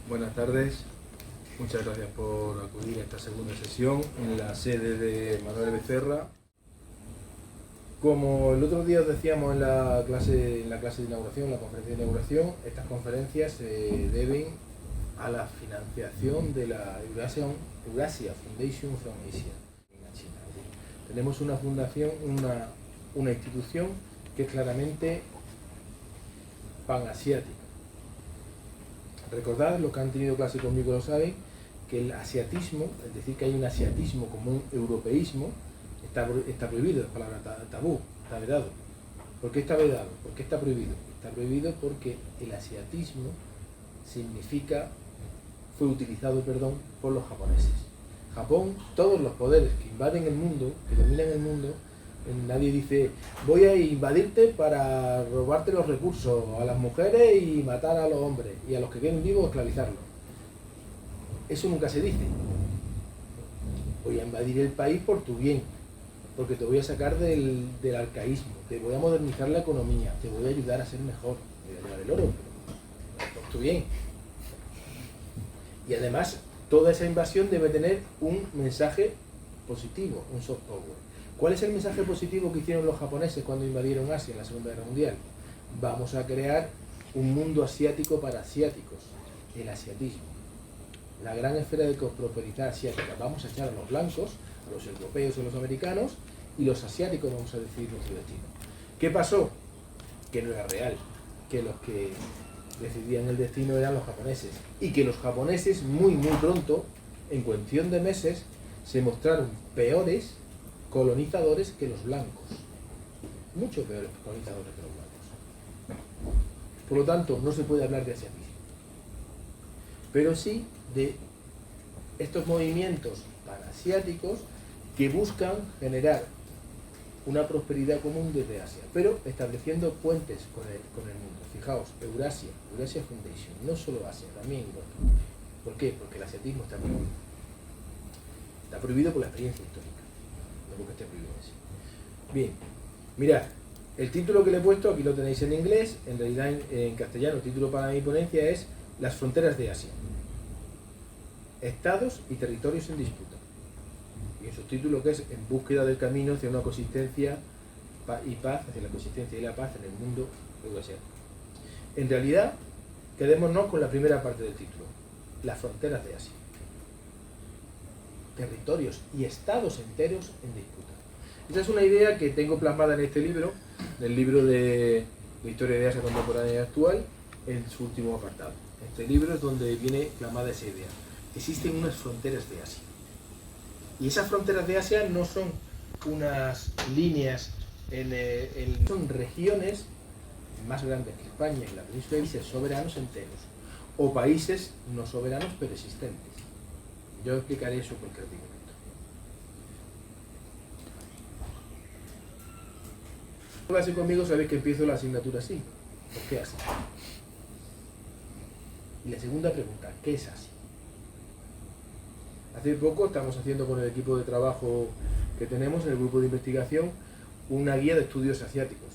Buenas tardes, muchas gracias por acudir a esta segunda sesión en la sede de Manuel Becerra. Como el otro día os decíamos en la clase de inauguración, la conferencia de inauguración, estas conferencias se deben a la financiación de la Eurasia Foundation from Asia en China. Tenemos una fundación, una institución que es claramente panasiática. Recordad, los que han tenido clase conmigo lo saben, que el asiatismo, es decir, que hay un asiatismo como un europeísmo, está prohibido, es palabra tabú, está vedado. ¿Por qué está vedado? ¿Por qué está prohibido? Está prohibido porque el asiatismo fue utilizado por los japoneses. Japón, todos los poderes que invaden el mundo, que dominan el mundo, nadie dice, voy a invadirte para robarte los recursos a las mujeres y matar a los hombres, y a los que queden vivos esclavizarlos. Eso nunca se dice. Voy a invadir el país por tu bien, porque te voy a sacar del arcaísmo, te voy a modernizar la economía, te voy a ayudar a ser mejor, te voy a llevar el oro, pero por tu bien. Y además, toda esa invasión debe tener un mensaje positivo, un soft power. ¿Cuál es el mensaje positivo que hicieron los japoneses cuando invadieron Asia en la Segunda Guerra Mundial? Vamos a crear un mundo asiático para asiáticos, el asiatismo. La gran esfera de prosperidad asiática. Vamos a echar a los blancos, a los europeos y a los americanos, y los asiáticos vamos a decidir nuestro destino. ¿Qué pasó? Que no era real, que los que decidían el destino eran los japoneses, y que los japoneses muy pronto, en cuestión de meses, se mostraron peores colonizadores que los blancos, mucho peores colonizadores que los blancos. Por lo tanto, no se puede hablar de asiatismo, pero sí de estos movimientos panasiáticos que buscan generar una prosperidad común desde Asia, pero estableciendo puentes con el mundo. Fijaos, Eurasia Foundation, no solo Asia, también Europa. ¿Por qué? Porque el asiatismo está prohibido. Está prohibido por la experiencia histórica. Porque esté prohibido así. Bien, mirad, el título que le he puesto, aquí lo tenéis en inglés, en realidad en castellano el título para mi ponencia es Las fronteras de Asia, estados y territorios en disputa. Y el subtítulo que es En búsqueda del camino hacia una coexistencia y paz, hacia la coexistencia y la paz en el mundo euroasiático. En realidad, quedémonos con la primera parte del título, las fronteras de Asia. Territorios y estados enteros en disputa. Esa es una idea que tengo plasmada en este libro, el libro de Historia de Asia Contemporánea y Actual, en su último apartado. Este libro es donde viene plasmada esa idea. Existen unas fronteras de Asia. Y esas fronteras de Asia no son unas líneas, son regiones más grandes que España y la península, países soberanos enteros, o países no soberanos pero existentes. Yo explicaré eso por qué momento. Clase conmigo, sabéis que empiezo la asignatura así. ¿Por qué así? Y la segunda pregunta, ¿qué es así? Hace poco estamos haciendo con el equipo de trabajo que tenemos en el grupo de investigación una guía de estudios asiáticos.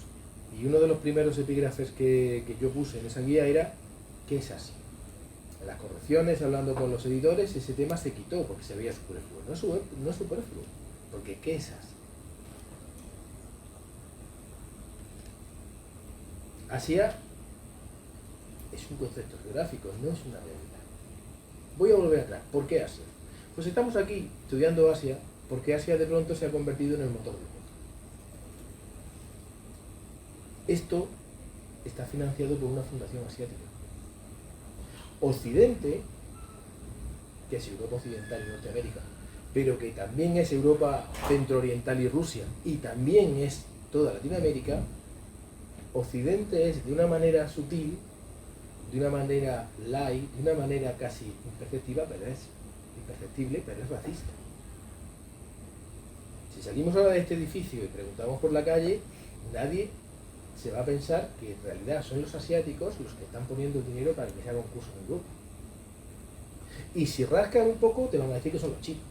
Y uno de los primeros epígrafes que yo puse en esa guía era ¿qué es así? En las correcciones, hablando con los editores, ese tema se quitó porque se veía superfluo. No es superfluo, porque ¿qué es Asia? Asia es un concepto geográfico, no es una realidad. Voy a volver atrás. ¿Por qué Asia? Pues estamos aquí estudiando Asia porque Asia de pronto se ha convertido en el motor del mundo. Esto está financiado por una fundación asiática. Occidente, que es Europa Occidental y Norteamérica, pero que también es Europa Centro-Oriental y Rusia, y también es toda Latinoamérica. Occidente es de una manera sutil, de una manera light, de una manera casi imperceptible, pero es racista. Si salimos ahora de este edificio y preguntamos por la calle, nadie se va a pensar que en realidad son los asiáticos los que están poniendo el dinero para que se haga un curso en Europa. Y si rascan un poco, te van a decir que son los chinos.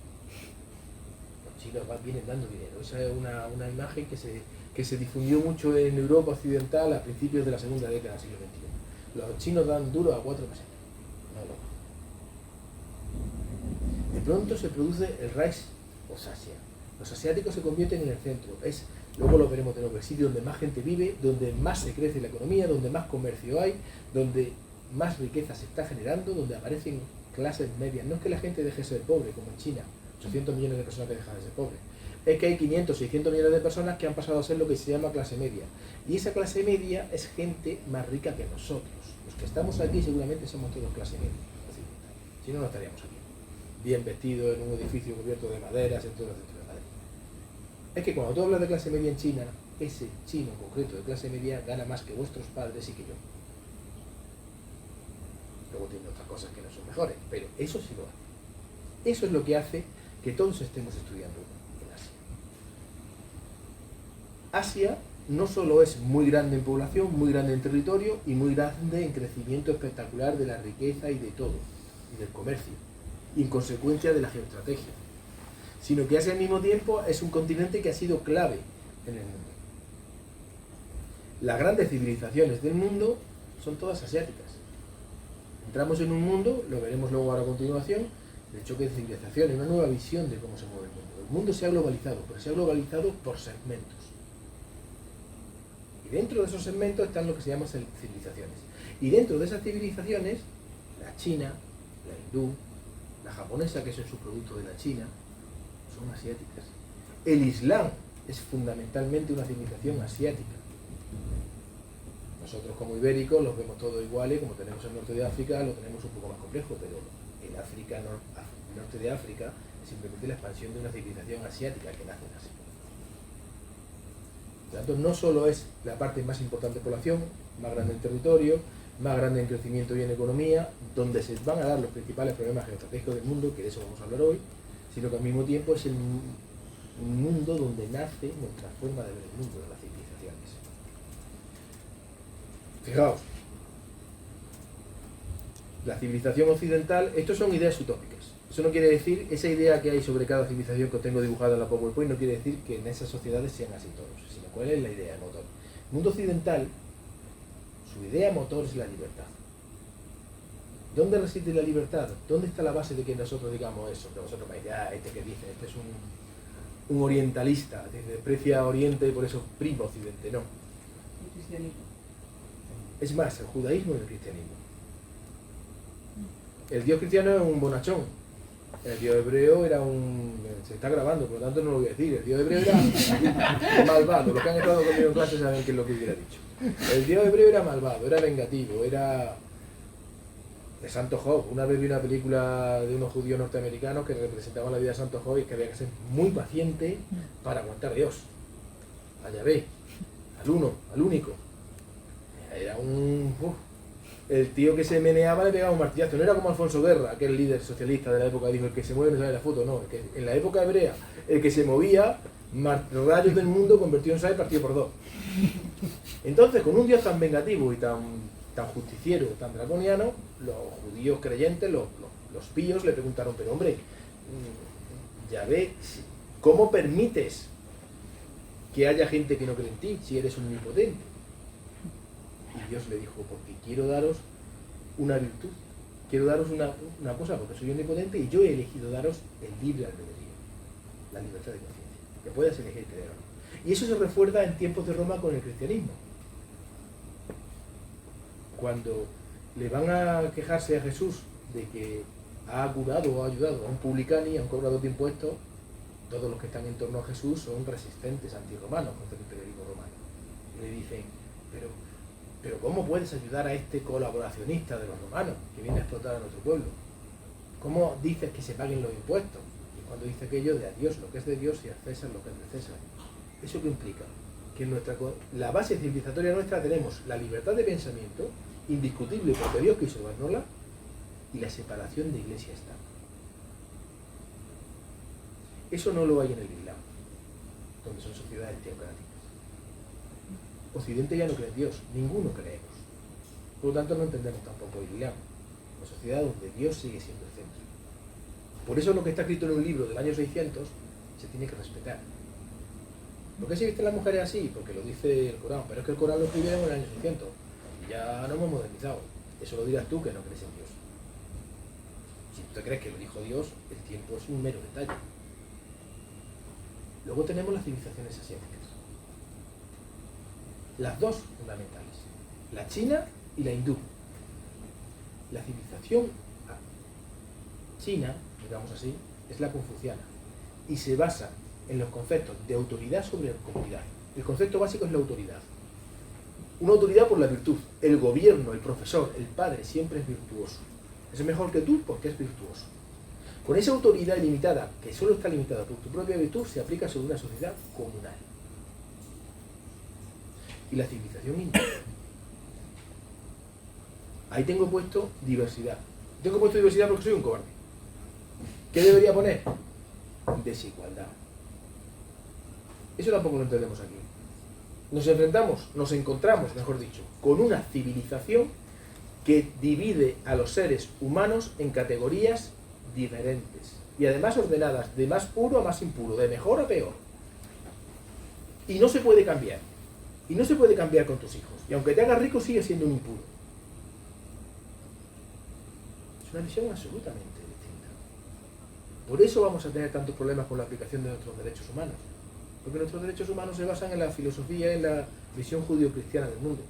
Los chinos vienen dando dinero. Esa es una imagen que se difundió mucho en Europa Occidental a principios de la segunda década del siglo XXI. Los chinos dan duro a 4 pesetas. No, pronto se produce el Reich of Asia. Los asiáticos se convierten en el centro. Luego lo veremos de nuevo, el sitio donde más gente vive, donde más se crece la economía, donde más comercio hay, donde más riqueza se está generando, donde aparecen clases medias. No es que la gente deje de ser pobre, como en China, 800 millones de personas que dejan de ser pobres. Es que hay 500, 600 millones de personas que han pasado a ser lo que se llama clase media. Y esa clase media es gente más rica que nosotros. Los que estamos aquí seguramente somos todos clase media. Si no, no estaríamos aquí. Bien vestidos en un edificio cubierto de maderas, en todo el centro de Madrid. Es que cuando tú hablas de clase media en China, ese chino en concreto de clase media gana más que vuestros padres y que yo. Luego tiene otras cosas que no son mejores, pero eso sí lo hace. Eso es lo que hace que todos estemos estudiando en Asia. Asia no solo es muy grande en población, muy grande en territorio y muy grande en crecimiento espectacular de la riqueza y de todo, y del comercio, y en consecuencia de la geoestrategia, sino que Asia al mismo tiempo es un continente que ha sido clave en el mundo. Las grandes civilizaciones del mundo son todas asiáticas. Entramos en un mundo, lo veremos luego ahora a continuación, de choque de civilizaciones, una nueva visión de cómo se mueve el mundo. El mundo se ha globalizado, pero se ha globalizado por segmentos. Y dentro de esos segmentos están lo que se llaman civilizaciones. Y dentro de esas civilizaciones, la china, la hindú, la japonesa, que es el subproducto de la China, son asiáticas. El Islam es fundamentalmente una civilización asiática. Nosotros como ibéricos los vemos todos iguales, como tenemos el norte de África, lo tenemos un poco más complejo, pero el norte de África es simplemente la expansión de una civilización asiática que nace en Asia. Por lo tanto, no solo es la parte más importante de población, más grande en territorio, más grande en crecimiento y en economía, donde se van a dar los principales problemas geoestratégicos del mundo, que de eso vamos a hablar hoy, sino que al mismo tiempo es el mundo donde nace nuestra forma de ver el mundo, de las civilizaciones. Fijaos, la civilización occidental, estos son ideas utópicas. Eso no quiere decir, esa idea que hay sobre cada civilización que os tengo dibujada en la PowerPoint, no quiere decir que en esas sociedades sean así todos, sino cuál es la idea motor. El mundo occidental, su idea motor es la libertad. ¿Dónde reside la libertad? ¿Dónde está la base de que nosotros digamos eso? Que vosotros me digáis, este que dice, este es un orientalista, desprecia a Oriente y por eso prima Occidente. No. El cristianismo. Es más, el judaísmo y el cristianismo. El dios cristiano es un bonachón. El dios hebreo era se está grabando, por lo tanto no lo voy a decir. El dios hebreo era malvado. Los que han estado conmigo en clase saben qué es lo que hubiera dicho. El dios hebreo era malvado, era vengativo, era de Santo Job. Una vez vi una película de unos judíos norteamericanos que representaban la vida de Santo Job y que había que ser muy paciente para aguantar a Dios, a Yahvé, al uno, al único. Era el tío que se meneaba le pegaba un martillazo. No era como Alfonso Guerra, aquel líder socialista de la época que dijo el que se mueve no sale la foto. No, el que en la época hebrea el que se movía, rayos del mundo convertido en sal partido por dos. Entonces, con un Dios tan vengativo y tan justiciero, tan draconiano, los judíos creyentes, los píos le preguntaron, pero hombre, Yahvé, ¿cómo permites que haya gente que no cree en ti si eres omnipotente? Y Dios le dijo, porque quiero daros una virtud, quiero daros una cosa, porque soy omnipotente y yo he elegido daros el libre albedrío, la libertad de conciencia, que puedas elegir creer o no. Y eso se refuerza en tiempos de Roma con el cristianismo. Cuando le van a quejarse a Jesús de que ha curado o ha ayudado a un publicani, a un cobrador de impuestos, todos los que están en torno a Jesús son resistentes antirromanos contra el imperialismo romano. Y le dicen, pero ¿cómo puedes ayudar a este colaboracionista de los romanos que viene a explotar a nuestro pueblo? ¿Cómo dices que se paguen los impuestos? Y cuando dice aquello de a Dios lo que es de Dios y a César lo que es de César. ¿Eso qué implica? Que en la base civilizatoria nuestra tenemos la libertad de pensamiento, indiscutible porque Dios quiso dárnosla, y la separación de iglesia y Estado. Eso no lo hay en el Islam, donde son sociedades teocráticas. Occidente ya no cree en Dios, ninguno creemos. Por lo tanto no entendemos tampoco el Islam, una sociedad donde Dios sigue siendo el centro. Por eso lo que está escrito en un libro del año 600 se tiene que respetar. ¿Por qué se visten las mujeres así? Porque lo dice el Corán, pero es que el Corán lo escribieron en el año 600 y ya no hemos modernizado. Eso lo dirás tú que no crees en Dios. Si ¿Usted cree que lo dijo Dios? El tiempo es un mero detalle. Luego tenemos las civilizaciones asiáticas. Las dos fundamentales, la china y la hindú. La civilización china, digamos así, es la confuciana y se basa en los conceptos de autoridad sobre la comunidad. El concepto básico es la autoridad. Una autoridad por la virtud. El gobierno, el profesor, el padre siempre es virtuoso. Es mejor que tú porque es virtuoso. Con esa autoridad ilimitada, que solo está limitada por tu propia virtud, se aplica sobre una sociedad comunal. Y la civilización hindú. Ahí tengo puesto diversidad. Tengo puesto diversidad porque soy un cobarde. ¿Qué debería poner? Desigualdad. Eso tampoco lo entendemos aquí. Nos encontramos, mejor dicho, con una civilización que divide a los seres humanos en categorías diferentes y además ordenadas de más puro a más impuro, de mejor a peor. Y no se puede cambiar. Y no se puede cambiar con tus hijos. Y aunque te hagas rico, sigue siendo un impuro. Es una visión absolutamente distinta. Por eso vamos a tener tantos problemas con la aplicación de nuestros derechos humanos. Porque nuestros derechos humanos se basan en la filosofía, en la visión judío-cristiana del mundo.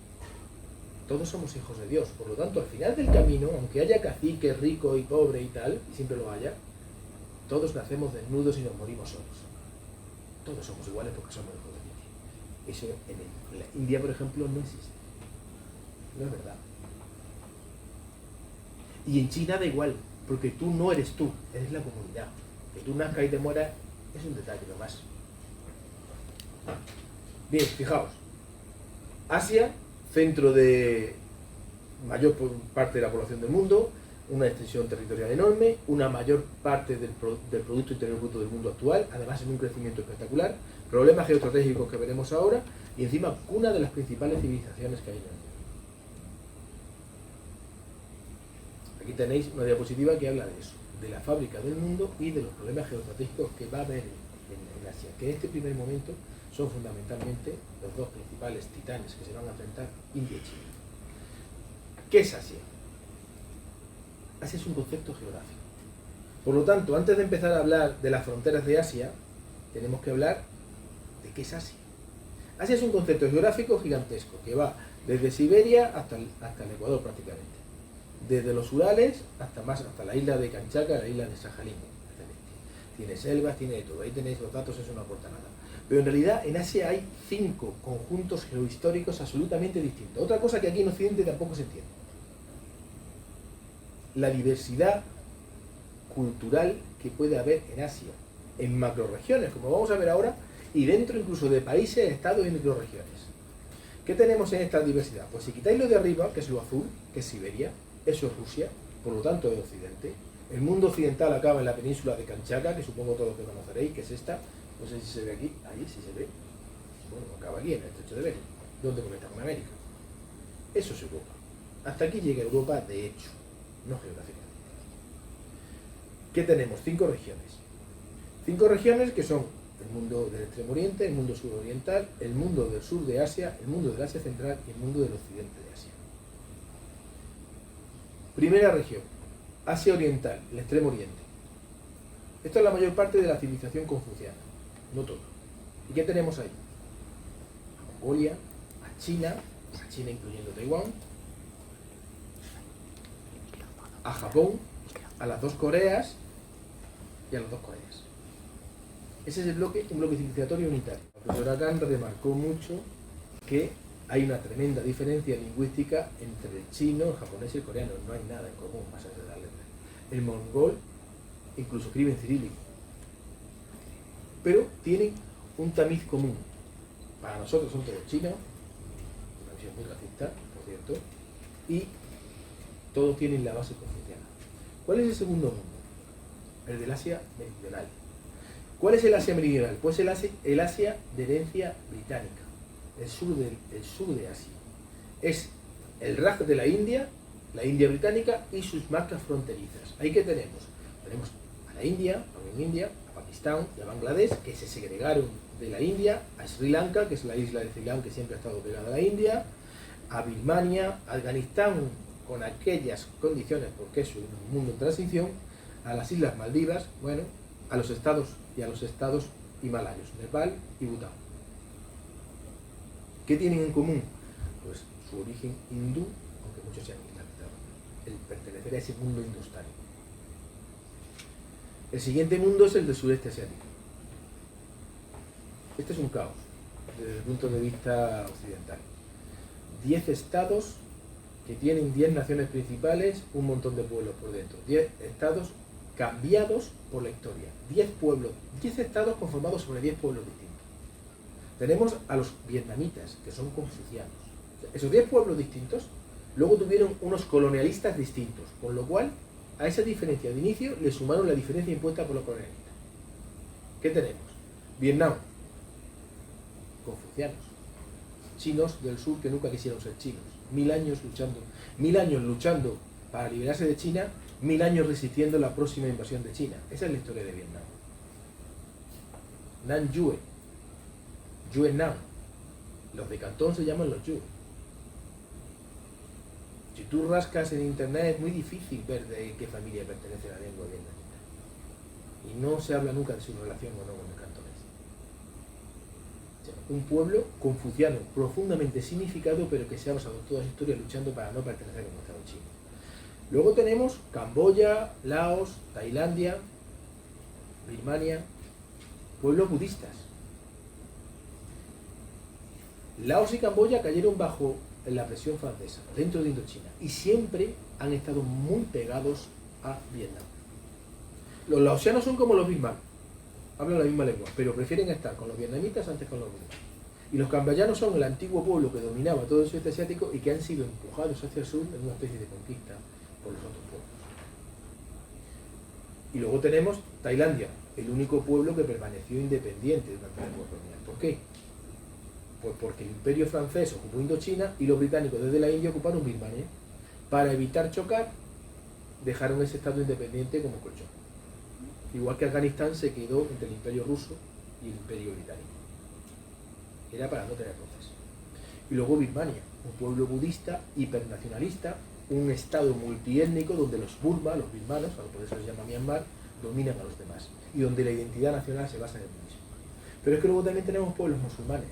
Todos somos hijos de Dios. Por lo tanto, al final del camino, aunque haya cacique, rico y pobre y tal, y siempre lo haya, todos nacemos desnudos y nos morimos solos. Todos somos iguales porque somos hijos de Dios. Eso en la India, por ejemplo, no existe. No es verdad. Y en China da igual, porque tú no eres tú, eres la comunidad. Que tú nazcas y te mueras es un detalle nomás. Bien, fijaos. Asia, centro de mayor parte de la población del mundo, una extensión territorial enorme, una mayor parte del Producto Interior Bruto del mundo actual, además en un crecimiento espectacular, problemas geoestratégicos que veremos ahora, y encima una de las principales civilizaciones que hay en el mundo. Aquí tenéis una diapositiva que habla de eso, de la fábrica del mundo y de los problemas geoestratégicos que va a haber en Asia, que en este primer momento son fundamentalmente los dos principales titanes que se van a enfrentar, India y China. ¿Qué es Asia? Asia es un concepto geográfico. Por lo tanto, antes de empezar a hablar de las fronteras de Asia, tenemos que hablar de qué es Asia. Asia es un concepto geográfico gigantesco que va desde Siberia hasta el Ecuador prácticamente. Desde los Urales hasta la isla de Kamchatka, la isla de Sajalín. Tiene selvas, tiene de todo. Ahí tenéis los datos, eso no aporta nada. Pero en realidad en Asia hay 5 conjuntos geohistóricos absolutamente distintos. Otra cosa que aquí en Occidente tampoco se entiende. La diversidad cultural que puede haber en Asia, en macroregiones, como vamos a ver ahora, y dentro incluso de países, estados y microregiones. ¿Qué tenemos en esta diversidad? Pues si quitáis lo de arriba, que es lo azul, que es Siberia, eso es Rusia, por lo tanto es Occidente. El mundo occidental acaba en la península de Kamchatka, que supongo todos que conoceréis, que es esta. No sé si se ve aquí, ahí sí se ve. Bueno, acaba aquí, en el estrecho de Bering, donde conecta con América. Eso es Europa. Hasta aquí llega Europa de hecho, no geográficamente. ¿Qué tenemos? 5 regiones. 5 regiones que son el mundo del Extremo Oriente, el mundo suroriental, el mundo del sur de Asia, el mundo del Asia Central y el mundo del occidente de Asia. Primera región, Asia Oriental, el Extremo Oriente. Esta es la mayor parte de la civilización confuciana, no todo. ¿Y qué tenemos ahí? A Mongolia, a China incluyendo Taiwán, a Japón, a las 2 Coreas y a las 2 Coreas. Ese es un bloque civilizatorio unitario. La profesora Khan remarcó mucho que hay una tremenda diferencia lingüística entre el chino, el japonés y el coreano. No hay nada en común más allá de la letra. El mongol incluso escribe en cirílico. Pero tienen un tamiz común. Para nosotros son todos chinos, una visión muy racista, por cierto, y todos tienen la base confuciana. ¿Cuál es el segundo mundo? El del Asia meridional. ¿Cuál es el Asia meridional? Pues el Asia de herencia británica, el sur de Asia. Es el Raj de la India británica y sus marcas fronterizas. ¿Ahí qué tenemos? Tenemos a la India, a Pakistán y a Bangladesh, que se segregaron de la India, a Sri Lanka, que es la isla de Ceilán que siempre ha estado pegada a la India, a Birmania, a Afganistán con aquellas condiciones porque es un mundo en transición, a las Islas Maldivas, bueno, a los estados himalayos, Nepal y Bután. ¿Qué tienen en común? Pues su origen hindú, aunque muchos sean islamizados, el pertenecer a ese mundo hindustani. El siguiente mundo es el del sureste asiático. Este es un caos, desde el punto de vista occidental. 10 estados que tienen 10 naciones principales, un montón de pueblos por dentro. 10 estados cambiados por la historia. 10 pueblos, 10 estados conformados sobre 10 pueblos distintos. Tenemos a los vietnamitas, que son confucianos. Esos 10 pueblos distintos luego tuvieron unos colonialistas distintos, con lo cual a esa diferencia de inicio le sumaron la diferencia impuesta por los colonialistas. ¿Qué tenemos? Vietnam, confucianos. Chinos del sur que nunca quisieron ser chinos. 1000 años luchando para liberarse de China, 1000 años resistiendo la próxima invasión de China. Esa es la historia de Vietnam. Nanjue, Yuenam. Los de Cantón se llaman los Yue. Si tú rascas en internet es muy difícil ver de qué familia pertenece la lengua vietnamita. Y no se habla nunca de su relación o no con el cantonés. O sea, un pueblo confuciano, profundamente significado, pero que se ha basado toda su historia luchando para no pertenecer a un estado chino. Luego tenemos Camboya, Laos, Tailandia, Birmania, pueblos budistas. Laos y Camboya cayeron bajo la presión francesa, dentro de Indochina, y siempre han estado muy pegados a Vietnam. Los laosianos son como los birmanos, hablan la misma lengua, pero prefieren estar con los vietnamitas antes con los birmanos. Y los camboyanos son el antiguo pueblo que dominaba todo el sudeste asiático y que han sido empujados hacia el sur en una especie de conquista por los otros pueblos. Y luego tenemos Tailandia, el único pueblo que permaneció independiente durante la época colonial. ¿Por qué? Pues porque el imperio francés ocupó Indochina y los británicos desde la India ocuparon Birmania. Para evitar chocar, dejaron ese estado independiente como colchón. Igual que Afganistán se quedó entre el imperio ruso y el imperio británico. Era para no tener roces. Y luego Birmania, un pueblo budista, hipernacionalista, un estado multiétnico donde los Burma, los birmanos, por eso se llama Myanmar, dominan a los demás. Y donde la identidad nacional se basa en el budismo. Pero es que luego también tenemos pueblos musulmanes.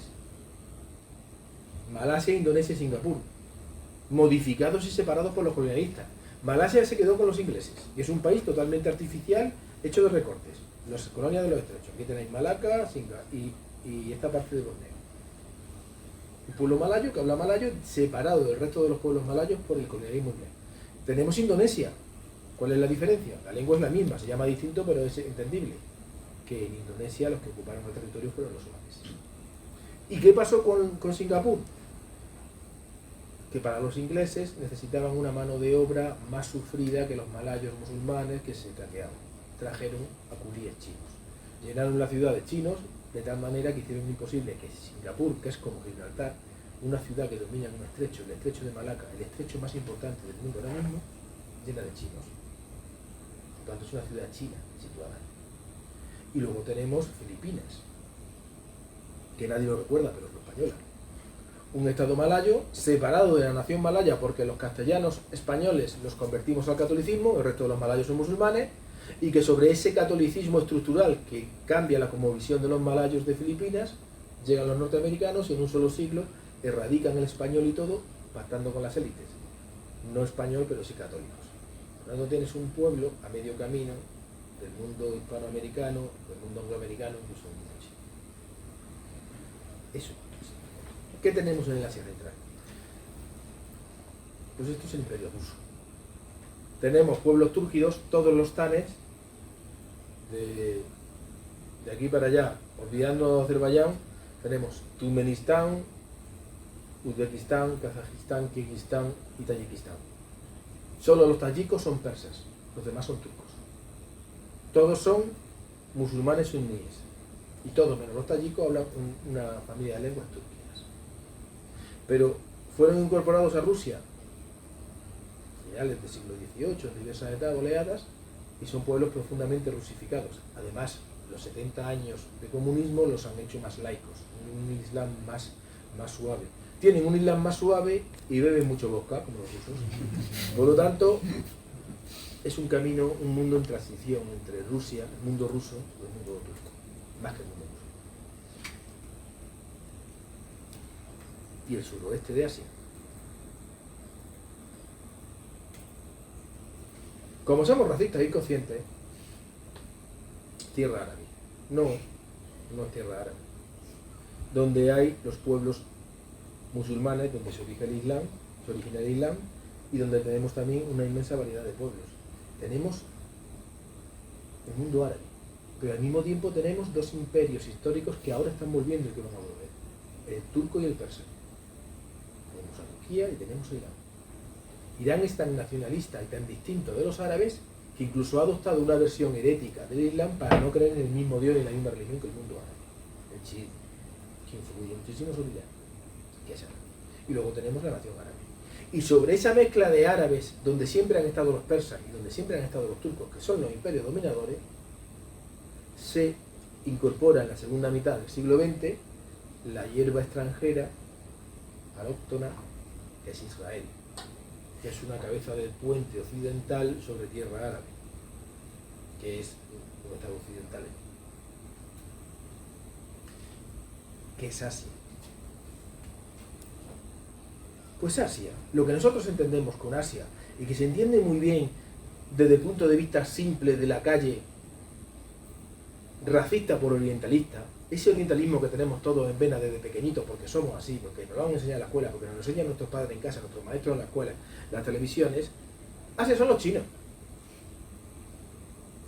Malasia, Indonesia y Singapur, modificados y separados por los colonialistas. Malasia se quedó con los ingleses y es un país totalmente artificial, hecho de recortes. Las colonias de los estrechos. Aquí tenéis Malaca, y esta parte de Borneo. Un pueblo malayo que habla malayo, separado del resto de los pueblos malayos por el colonialismo inglés. Tenemos Indonesia. ¿Cuál es la diferencia? La lengua es la misma, se llama distinto, pero es entendible. Que en Indonesia los que ocuparon el territorio fueron los somalis. ¿Y qué pasó con Singapur? Que para los ingleses necesitaban una mano de obra más sufrida que los malayos musulmanes que se trajeron a curíes chinos. Llenaron la ciudad de chinos de tal manera que hicieron imposible que Singapur, que es como Gibraltar, una ciudad que domina un estrecho, el estrecho de Malaca, el estrecho más importante del mundo ahora mismo, llena de chinos. Por tanto, es una ciudad china situada ahí. Y luego tenemos Filipinas, que nadie lo recuerda, pero es lo española. Un estado malayo separado de la nación malaya porque los castellanos españoles los convertimos al catolicismo, el resto de los malayos son musulmanes, y que sobre ese catolicismo estructural que cambia la cosmovisión de los malayos de Filipinas, llegan los norteamericanos y en un solo siglo erradican el español y todo, pactando con las élites. No español, pero sí católicos. Por lo tanto, tienes un pueblo a medio camino del mundo hispanoamericano, del mundo angloamericano, incluso del mundo chino. Eso. ¿Qué tenemos en el Asia Central? Pues esto es el Imperio Ruso. Tenemos pueblos túrquidos, todos los tanes, de aquí para allá, olvidando Azerbaiyán, tenemos Turkmenistán, Uzbekistán, Kazajistán, Kirguistán y Tayikistán. Solo los tayikos son persas, los demás son turcos. Todos son musulmanes suníes, y todos menos los tayikos hablan una familia de lenguas turcas. Pero fueron incorporados a Rusia a finales del siglo XVIII en diversas oleadas y son pueblos profundamente rusificados. Además, los 70 años de comunismo los han hecho más laicos, un islam más suave. Tienen un islam más suave y beben mucho vodka, como los rusos. Por lo tanto, es un camino, un mundo en transición entre Rusia, el mundo ruso y el mundo turco, más que el mundo ruso. Y el suroeste de Asia. Como somos racistas y conscientes, tierra árabe. No, no es tierra árabe. Donde hay los pueblos musulmanes, donde se origina el Islam, y donde tenemos también una inmensa variedad de pueblos. Tenemos el mundo árabe, pero al mismo tiempo tenemos dos imperios históricos que ahora están volviendo y que van a volver: el turco y el persa. Tenemos a Turquía y tenemos a Irán. Irán es tan nacionalista y tan distinto de los árabes que incluso ha adoptado una versión herética del Islam para no creer en el mismo Dios y en la misma religión que el mundo árabe, el chií, que influye muchísimo sobre Irán, que es árabe. Y luego tenemos la nación árabe. Y sobre esa mezcla de árabes, donde siempre han estado los persas y donde siempre han estado los turcos, que son los imperios dominadores, se incorpora en la segunda mitad del siglo XX la hierba extranjera autóctona, que es Israel, que es una cabeza del puente occidental sobre tierra árabe, que es un estado occidental, que es Asia. Pues Asia, lo que nosotros entendemos con Asia, y que se entiende muy bien desde el punto de vista simple de la calle, racista por orientalista, ese orientalismo que tenemos todos en vena desde pequeñitos, porque somos así, porque nos lo han enseñado en la escuela, porque nos lo enseñan nuestros padres en casa, nuestros maestros en la escuela, las televisiones. Asia son los chinos.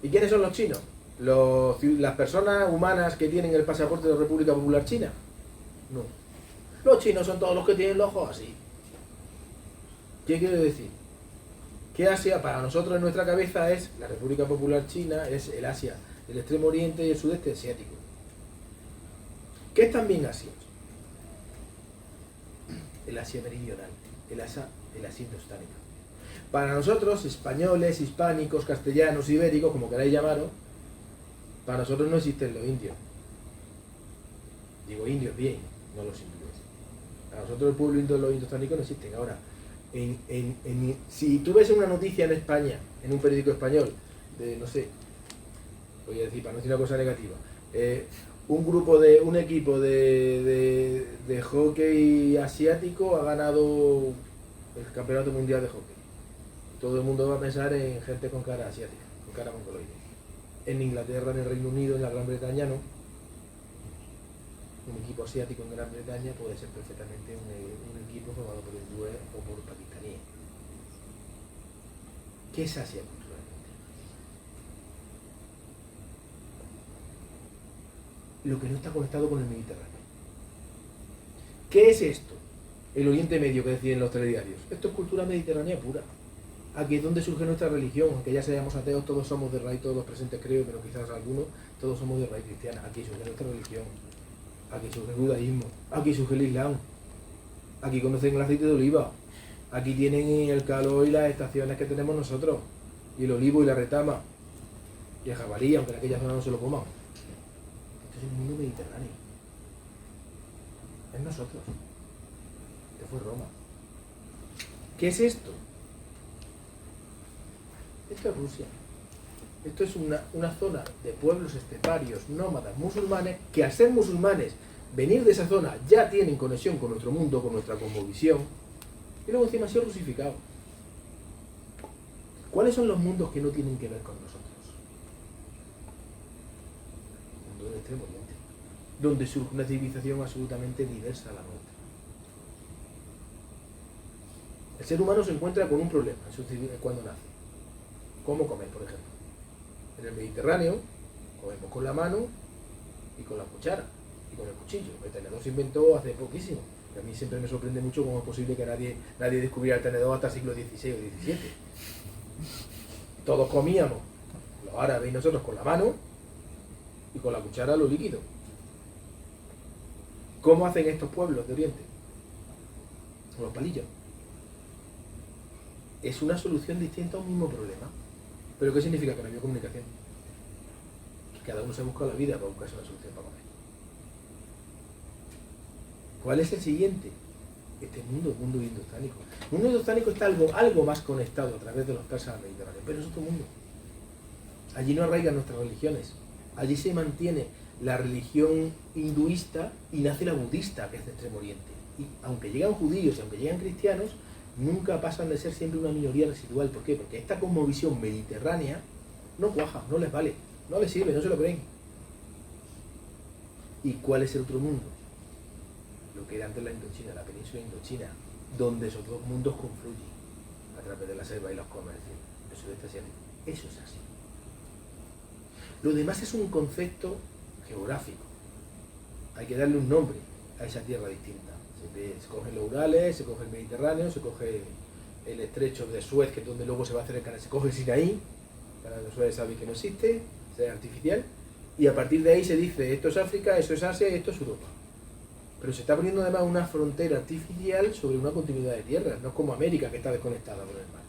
¿Y quiénes son los chinos? Las personas humanas que tienen el pasaporte de la República Popular China. No. Los chinos son todos los que tienen los ojos así. ¿Qué quiere decir? Que Asia para nosotros en nuestra cabeza es la República Popular China, es el Asia, el Extremo Oriente y el Sudeste Asiático. ¿Qué es también Asia? El Asia meridional, el Asia indostánica. Para nosotros, españoles, hispánicos, castellanos, ibéricos, como queráis llamaros, para nosotros no existen los indios. Digo indios bien, no los hindúes. Para nosotros el pueblo indio, los indostánicos no existen. Ahora, si tú ves una noticia en España, en un periódico español, de, no sé, voy a decir, para no decir una cosa negativa, un equipo de hockey asiático ha ganado el campeonato mundial de hockey. Todo el mundo va a pensar en gente con cara asiática, con cara mongoloide. En Inglaterra, en el Reino Unido, en la Gran Bretaña no. Un equipo asiático en Gran Bretaña puede ser perfectamente un equipo formado por hindúes o por pakistaníes. ¿Qué es Asia culturalmente? Lo que no está conectado con el Mediterráneo. ¿Qué es esto? El Oriente Medio que deciden los telediarios. Esto es cultura mediterránea pura. Aquí es donde surge nuestra religión, aunque ya seamos ateos, todos somos de raíz, todos los presentes creo, pero quizás algunos, todos somos de raíz cristiana. Aquí surge nuestra religión, aquí surge el judaísmo, aquí surge el Islam, aquí conocen el aceite de oliva, aquí tienen el calor y las estaciones que tenemos nosotros, y el olivo y la retama, y el jabalí, aunque en aquella zona no se lo coman. Esto es el mundo mediterráneo. Es nosotros. Esto fue Roma. ¿Qué es esto? Esto es Rusia. Esto es una zona de pueblos esteparios, nómadas, musulmanes, que al ser musulmanes, venir de esa zona, ya tienen conexión con nuestro mundo, con nuestra cosmovisión, y luego encima han sido rusificados. ¿Cuáles son los mundos que no tienen que ver con nosotros? El mundo del Extremo Oriente, donde surge una civilización absolutamente diversa a la nuestra. El ser humano se encuentra con un problema cuando nace. ¿Cómo comer, por ejemplo? En el Mediterráneo comemos con la mano y con la cuchara y con el cuchillo. El tenedor se inventó hace poquísimo. Y a mí siempre me sorprende mucho cómo es posible que nadie descubriera el tenedor hasta el siglo XVI o XVII. Todos comíamos, los árabes y nosotros, con la mano y con la cuchara lo líquido. ¿Cómo hacen estos pueblos de Oriente? Con los palillos. Es una solución distinta a un mismo problema. ¿Pero qué significa? Que no había comunicación. Que cada uno se busca la vida para buscarse una solución para comer. ¿Cuál es el siguiente? este mundo, el mundo indostánico. El mundo indostánico está algo más conectado a través de los persas al Mediterráneo, pero es otro mundo. Allí no arraigan nuestras religiones. Allí se mantiene la religión hinduista y nace la budista, que es de Extremo Oriente. Y aunque llegan judíos y aunque llegan cristianos, nunca pasan de ser siempre una minoría residual. ¿Por qué? Porque esta cosmovisión mediterránea no cuaja, no les vale, no les sirve, no se lo creen. ¿Y cuál es el otro mundo? Lo que era antes la Indochina, la península Indochina, donde esos dos mundos confluyen a través de la selva y los comercios, el sudeste asiático. Eso es así. Lo demás es un concepto geográfico. Hay que darle un nombre a esa tierra distinta. Se cogen los Urales, se coge el Mediterráneo, se coge el estrecho de Suez, que es donde luego se va a hacer el canal, se coge el Sinaí, para los Suez sabéis que no existe, es artificial, y a partir de ahí se dice esto es África, eso es Asia y esto es Europa. Pero se está poniendo además una frontera artificial sobre una continuidad de tierra, no es como América que está desconectada por el mar.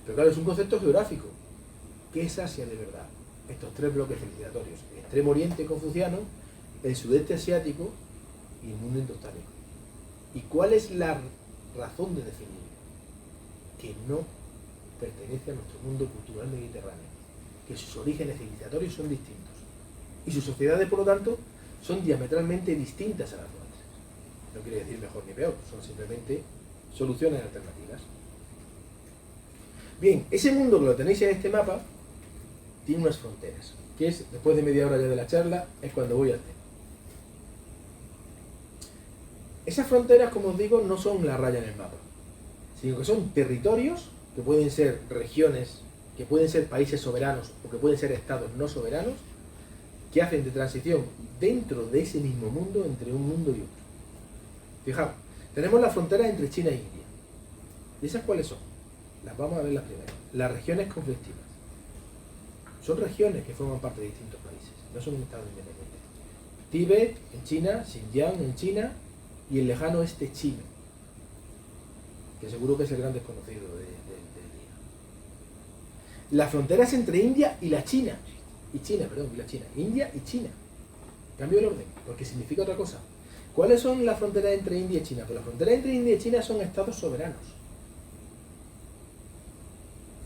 Pero claro, es un concepto geográfico. ¿Qué es Asia de verdad? Estos tres bloques civilizatorios, el Extremo Oriente confuciano, el sudeste asiático y el mundo indostánico. ¿Y cuál es la razón de definirlo? Que no pertenece a nuestro mundo cultural mediterráneo, que sus orígenes civilizatorios son distintos y sus sociedades, por lo tanto, son diametralmente distintas a las nuestras. No quiere decir mejor ni peor, son simplemente soluciones alternativas. Bien, ese mundo que lo tenéis en este mapa tiene unas fronteras, que es, después de media hora ya de la charla, es cuando voy al tema. Esas fronteras, como os digo, no son la raya en el mapa, sino que son territorios que pueden ser regiones, que pueden ser países soberanos o que pueden ser estados no soberanos, que hacen de transición dentro de ese mismo mundo entre un mundo y otro. Fijaos, tenemos la frontera entre China e India. ¿Y esas cuáles son? Las vamos a ver las primeras. Las regiones conflictivas. Son regiones que forman parte de distintos países, no son un estado independiente. Tíbet en China, Xinjiang en China y el lejano este chino, que seguro que es el gran desconocido del día. Las fronteras entre India y la China, India y China. Cambio el orden, porque significa otra cosa. ¿Cuáles son las fronteras entre India y China? Pues las fronteras entre India y China son estados soberanos.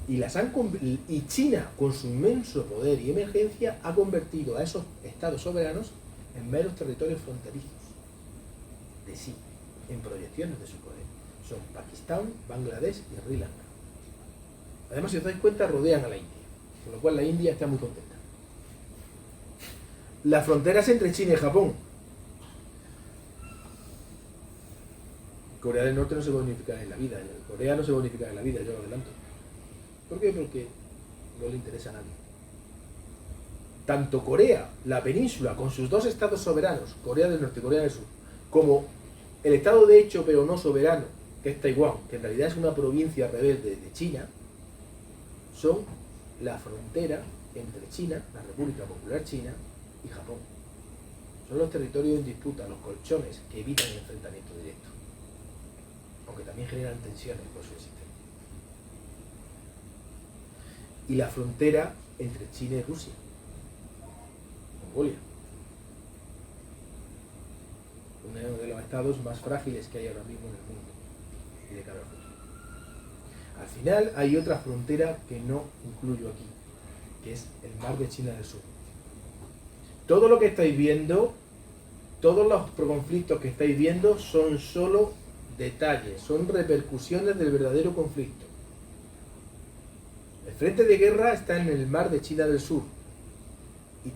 Y China, con su inmenso poder y emergencia, ha convertido a esos estados soberanos en meros territorios fronterizos de sí, en proyecciones de su poder. Son Pakistán, Bangladesh y Sri Lanka. Además, si os dais cuenta, rodean a la India, con lo cual la India está muy contenta. Las fronteras entre China y Japón. Corea del Norte no se va a unificar en la vida, Corea no se va a unificar en la vida, yo lo adelanto. ¿Por qué? Porque no le interesa a nadie. Tanto Corea, la península, con sus dos estados soberanos, Corea del Norte y Corea del Sur, como el estado de hecho pero no soberano, que es Taiwán, que en realidad es una provincia rebelde de China, son la frontera entre China, la República Popular China, y Japón. Son los territorios en disputa, los colchones que evitan el enfrentamiento directo, aunque también generan tensiones por su existencia. Y la frontera entre China y Rusia, Mongolia, uno de los estados más frágiles que hay ahora mismo en el mundo y de cara al futuro. Al final hay otra frontera que no incluyo aquí, que es el mar de China del Sur. Todo lo que estáis viendo, todos los conflictos que estáis viendo son solo detalles, son repercusiones del verdadero conflicto. El frente de guerra está en el mar de China del Sur y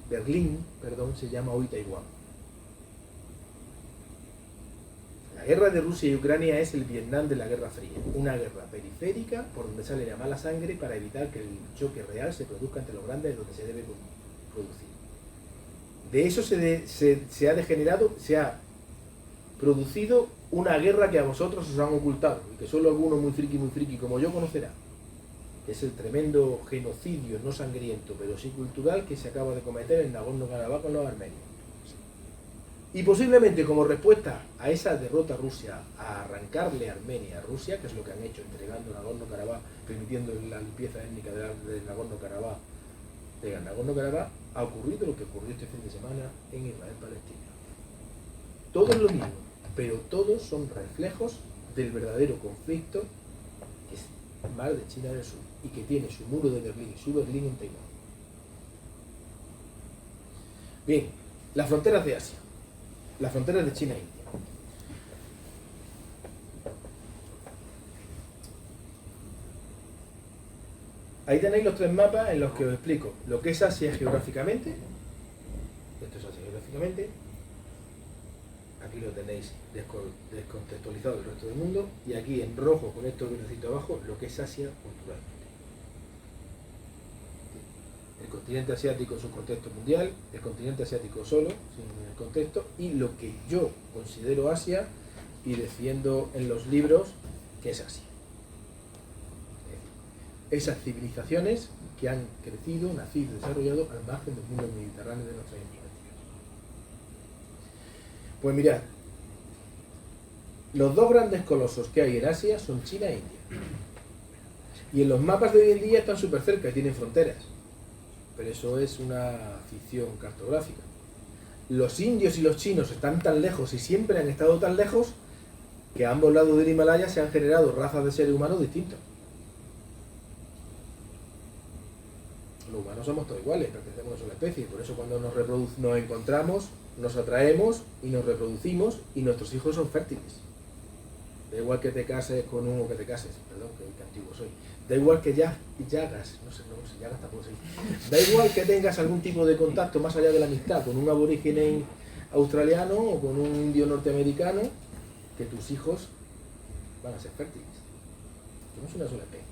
Berlín, se llama hoy Taiwán. La guerra de Rusia y Ucrania es el Vietnam de la Guerra Fría, una guerra periférica por donde sale la mala sangre para evitar que el choque real se produzca entre los grandes donde se debe producir. De eso se ha degenerado, se ha producido una guerra que a vosotros os han ocultado y que solo alguno muy friki como yo conocerá, que es el tremendo genocidio no sangriento pero sí cultural que se acaba de cometer en Nagorno-Karabaj con los armenios. Y posiblemente como respuesta a esa derrota rusa, a arrancarle Armenia a Rusia, que es lo que han hecho entregando Nagorno-Karabaj, permitiendo la limpieza étnica de Nagorno-Karabaj, ha ocurrido lo que ocurrió este fin de semana en Israel-Palestina. Todo es lo mismo. pero todos son reflejos del verdadero conflicto que es el mar de China del Sur y que tiene su muro de Berlín y su Berlín en Taiwán. Bien, las fronteras de Asia, las fronteras de China e India. Ahí tenéis los tres mapas en los que os explico lo que es Asia geográficamente. Esto es Asia geográficamente. Aquí lo tenéis descontextualizado del resto del mundo. Y aquí en rojo, con esto que necesito abajo, lo que es Asia culturalmente. El continente asiático en su contexto mundial, el continente asiático solo, sin el contexto, y lo que yo considero Asia y defiendo en los libros que es Asia. Esas civilizaciones que han crecido, nacido y desarrollado al margen del mundo mediterráneo de nuestra influencia. Pues mirad, los dos grandes colosos que hay en Asia son China e India. Y en los mapas de hoy en día están súper cerca y tienen fronteras. Pero eso es una ficción cartográfica. Los indios y los chinos están tan lejos y siempre han estado tan lejos que a ambos lados del Himalaya se han generado razas de seres humanos distintos. Los humanos somos todos iguales, pertenecemos a una sola especie, por eso cuando nos encontramos, nos atraemos y nos reproducimos y nuestros hijos son fértiles. Da igual que te cases con uno que te cases, perdón, que antiguo soy. Da igual que llagas, no sé si llagas tampoco sé. Da igual que tengas algún tipo de contacto más allá de la amistad con un aborigen australiano o con un indio norteamericano, que tus hijos van a ser fértiles. Somos una sola especie.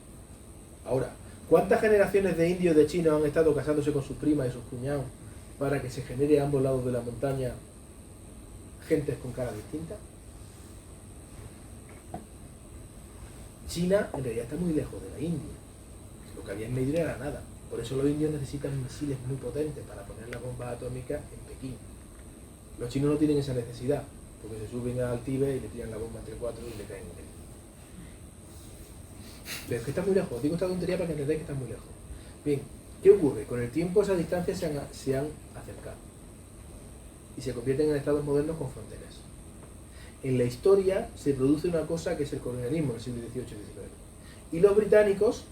Ahora, ¿cuántas generaciones de indios de China han estado casándose con sus primas y sus cuñados para que se genere a ambos lados de la montaña gentes con caras distintas? China en realidad está muy lejos de la India. Lo que había en medio era nada. Por eso los indios necesitan misiles muy potentes para poner las bombas atómicas en Pekín. Los chinos no tienen esa necesidad, porque se suben al Tíbet y le tiran la bomba entre cuatro y le caen en él. Pero es que está muy lejos. Os digo esta tontería para que entendáis que está muy lejos. Bien, ¿qué ocurre? Con el tiempo esas distancias se han acercado y se convierten en estados modernos con fronteras. En la historia se produce una cosa que es el colonialismo en el siglo XVIII y XIX. Y los británicos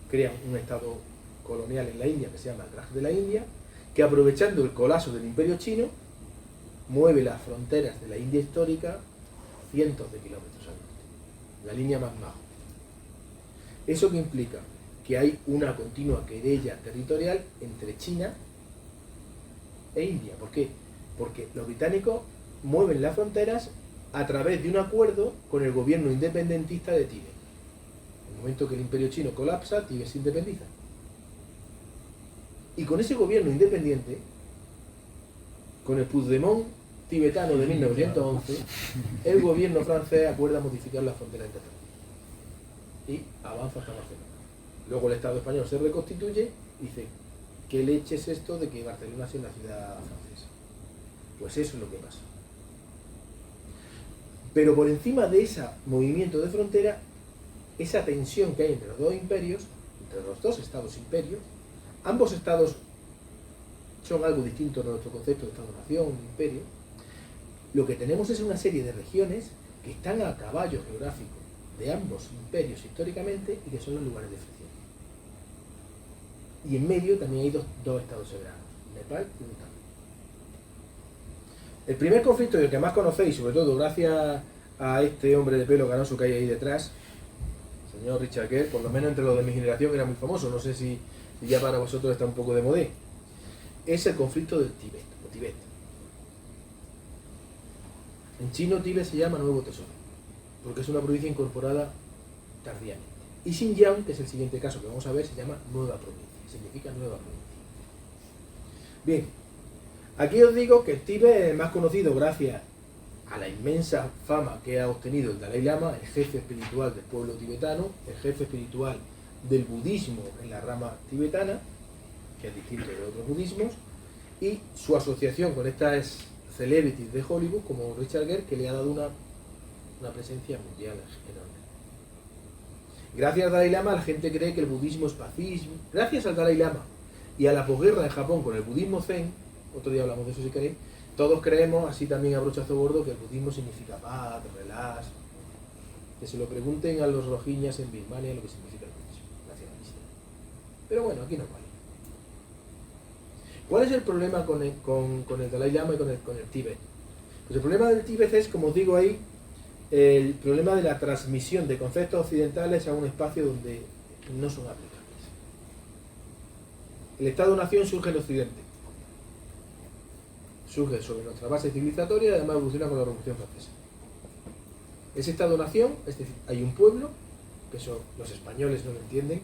crean un estado colonial en la India que se llama el Raj de la India, que aprovechando el colapso del imperio chino, mueve las fronteras de la India histórica cientos de kilómetros al norte. La línea McMahon. ¿Eso qué implica? Que hay una continua querella territorial entre China e India. ¿Por qué? Porque los británicos mueven las fronteras a través de un acuerdo con el gobierno independentista de Tíbet. En el momento que el imperio chino colapsa, Tíbet se independiza. Y con ese gobierno independiente, con el Puigdemont tibetano de 1911, el gobierno francés acuerda modificar las fronteras internacionales y avanza hasta Barcelona. Luego el Estado español se reconstituye y dice, ¿qué leche es esto de que Barcelona sea una ciudad francesa? Pues eso es lo que pasa. Pero por encima de ese movimiento de frontera, esa tensión que hay entre los dos imperios, entre los dos estados imperios, ambos estados son algo distinto a nuestro concepto de Estado-nación, imperio. Lo que tenemos es una serie de regiones que están a caballo geográfico de ambos imperios históricamente y que son los lugares de fricción. Y en medio también hay dos estados soberanos, Nepal y Bután. El primer conflicto, y el que más conocéis, sobre todo gracias a este hombre de pelo canoso que hay ahí detrás, el señor Richard Gere, por lo menos entre los de mi generación era muy famoso, no sé si ya para vosotros está un poco de modé, es el conflicto del Tíbet, o Tibet. En chino Tíbet se llama Nuevo Tesoro, porque es una provincia incorporada tardíamente. Y Xinjiang, que es el siguiente caso que vamos a ver, se llama Nueva Provincia, significa Nueva Provincia. Bien. Aquí os digo que el Tíbet es más conocido gracias a la inmensa fama que ha obtenido el Dalai Lama, el jefe espiritual del pueblo tibetano, el jefe espiritual del budismo en la rama tibetana, que es distinto de otros budismos, y su asociación con estas celebrities de Hollywood, como Richard Gere, que le ha dado una presencia mundial enorme. Gracias al Dalai Lama, la gente cree que el budismo es pacífico. Gracias al Dalai Lama y a la posguerra en Japón con el budismo zen, otro día hablamos de eso si queréis, Todos creemos, así también a brochazo gordo, que el budismo significa paz, relax. Que se lo pregunten a los rojiñas en Birmania lo que significa el budismo, nacionalista. Pero bueno, aquí no vale. ¿Cuál es el problema con el Dalai Lama y con el Tíbet? Pues el problema del Tíbet es, como os digo ahí, el problema de la transmisión de conceptos occidentales a un espacio donde no son aplicables. El Estado-Nación surge en Occidente. Surge sobre nuestra base civilizatoria y además evoluciona con la Revolución Francesa. Ese Estado-Nación, es decir, hay un pueblo, que eso los españoles no lo entienden,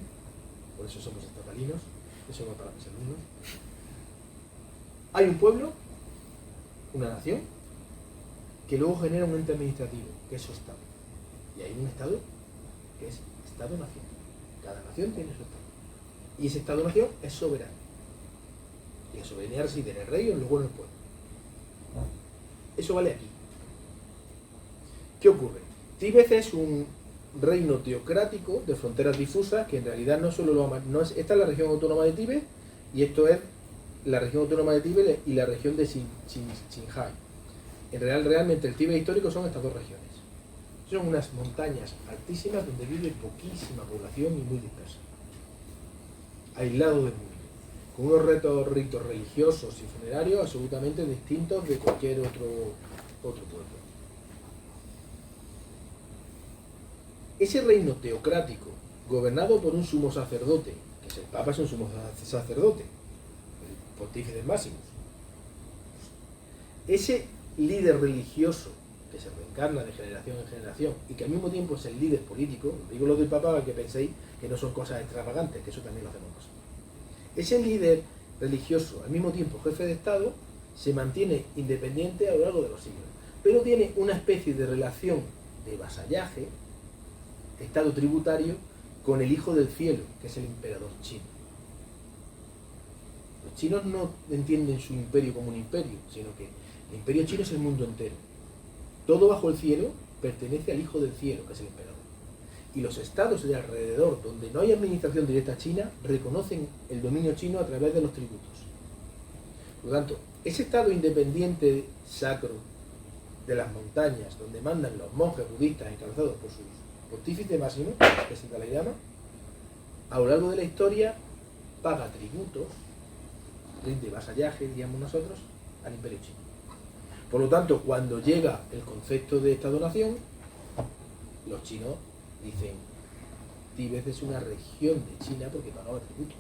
por eso somos estatalinos, eso va para mis alumnos. Hay un pueblo, una nación, que luego genera un ente administrativo, que es su Estado. Y hay un Estado que es Estado-Nación. Cada nación tiene su Estado. Y ese Estado-Nación es soberano. Y la soberanía reside en el rey o luego en el pueblo. Eso vale aquí. ¿Qué ocurre? Tíbet es un reino teocrático de fronteras difusas que en realidad no solo esta es la región autónoma de Tíbet y esto es la región autónoma de Tíbet y la región de Qinghai. Realmente el Tíbet histórico son estas dos regiones. Son unas montañas altísimas donde vive poquísima población y muy dispersa. Aislado del mundo. Con unos ritos religiosos y funerarios absolutamente distintos de cualquier otro pueblo. Ese reino teocrático, gobernado por un sumo sacerdote, que es el Papa, es un sumo sacerdote, el pontífice máximo. Ese líder religioso que se reencarna de generación en generación y que al mismo tiempo es el líder político, digo lo del Papa para que penséis que no son cosas extravagantes, que eso también lo hacemos nosotros. Ese líder religioso, al mismo tiempo jefe de Estado, se mantiene independiente a lo largo de los siglos, pero tiene una especie de relación de vasallaje, Estado tributario, con el Hijo del Cielo, que es el emperador chino. Los chinos no entienden su imperio como un imperio, sino que el imperio chino es el mundo entero. Todo bajo el cielo pertenece al Hijo del Cielo, que es el emperador. Y los estados de alrededor, donde no hay administración directa china, reconocen el dominio chino a través de los tributos. Por lo tanto, ese estado independiente sacro de las montañas, donde mandan los monjes budistas encabezados por sus pontífice máximo, que es el Dalai Lama, a lo largo de la historia paga tributos, rinde vasallaje, digamos nosotros, al imperio chino. Por lo tanto, cuando llega el concepto de Estado-Nación, los chinos dicen, Tíbet es una región de China porque pagaba tributos.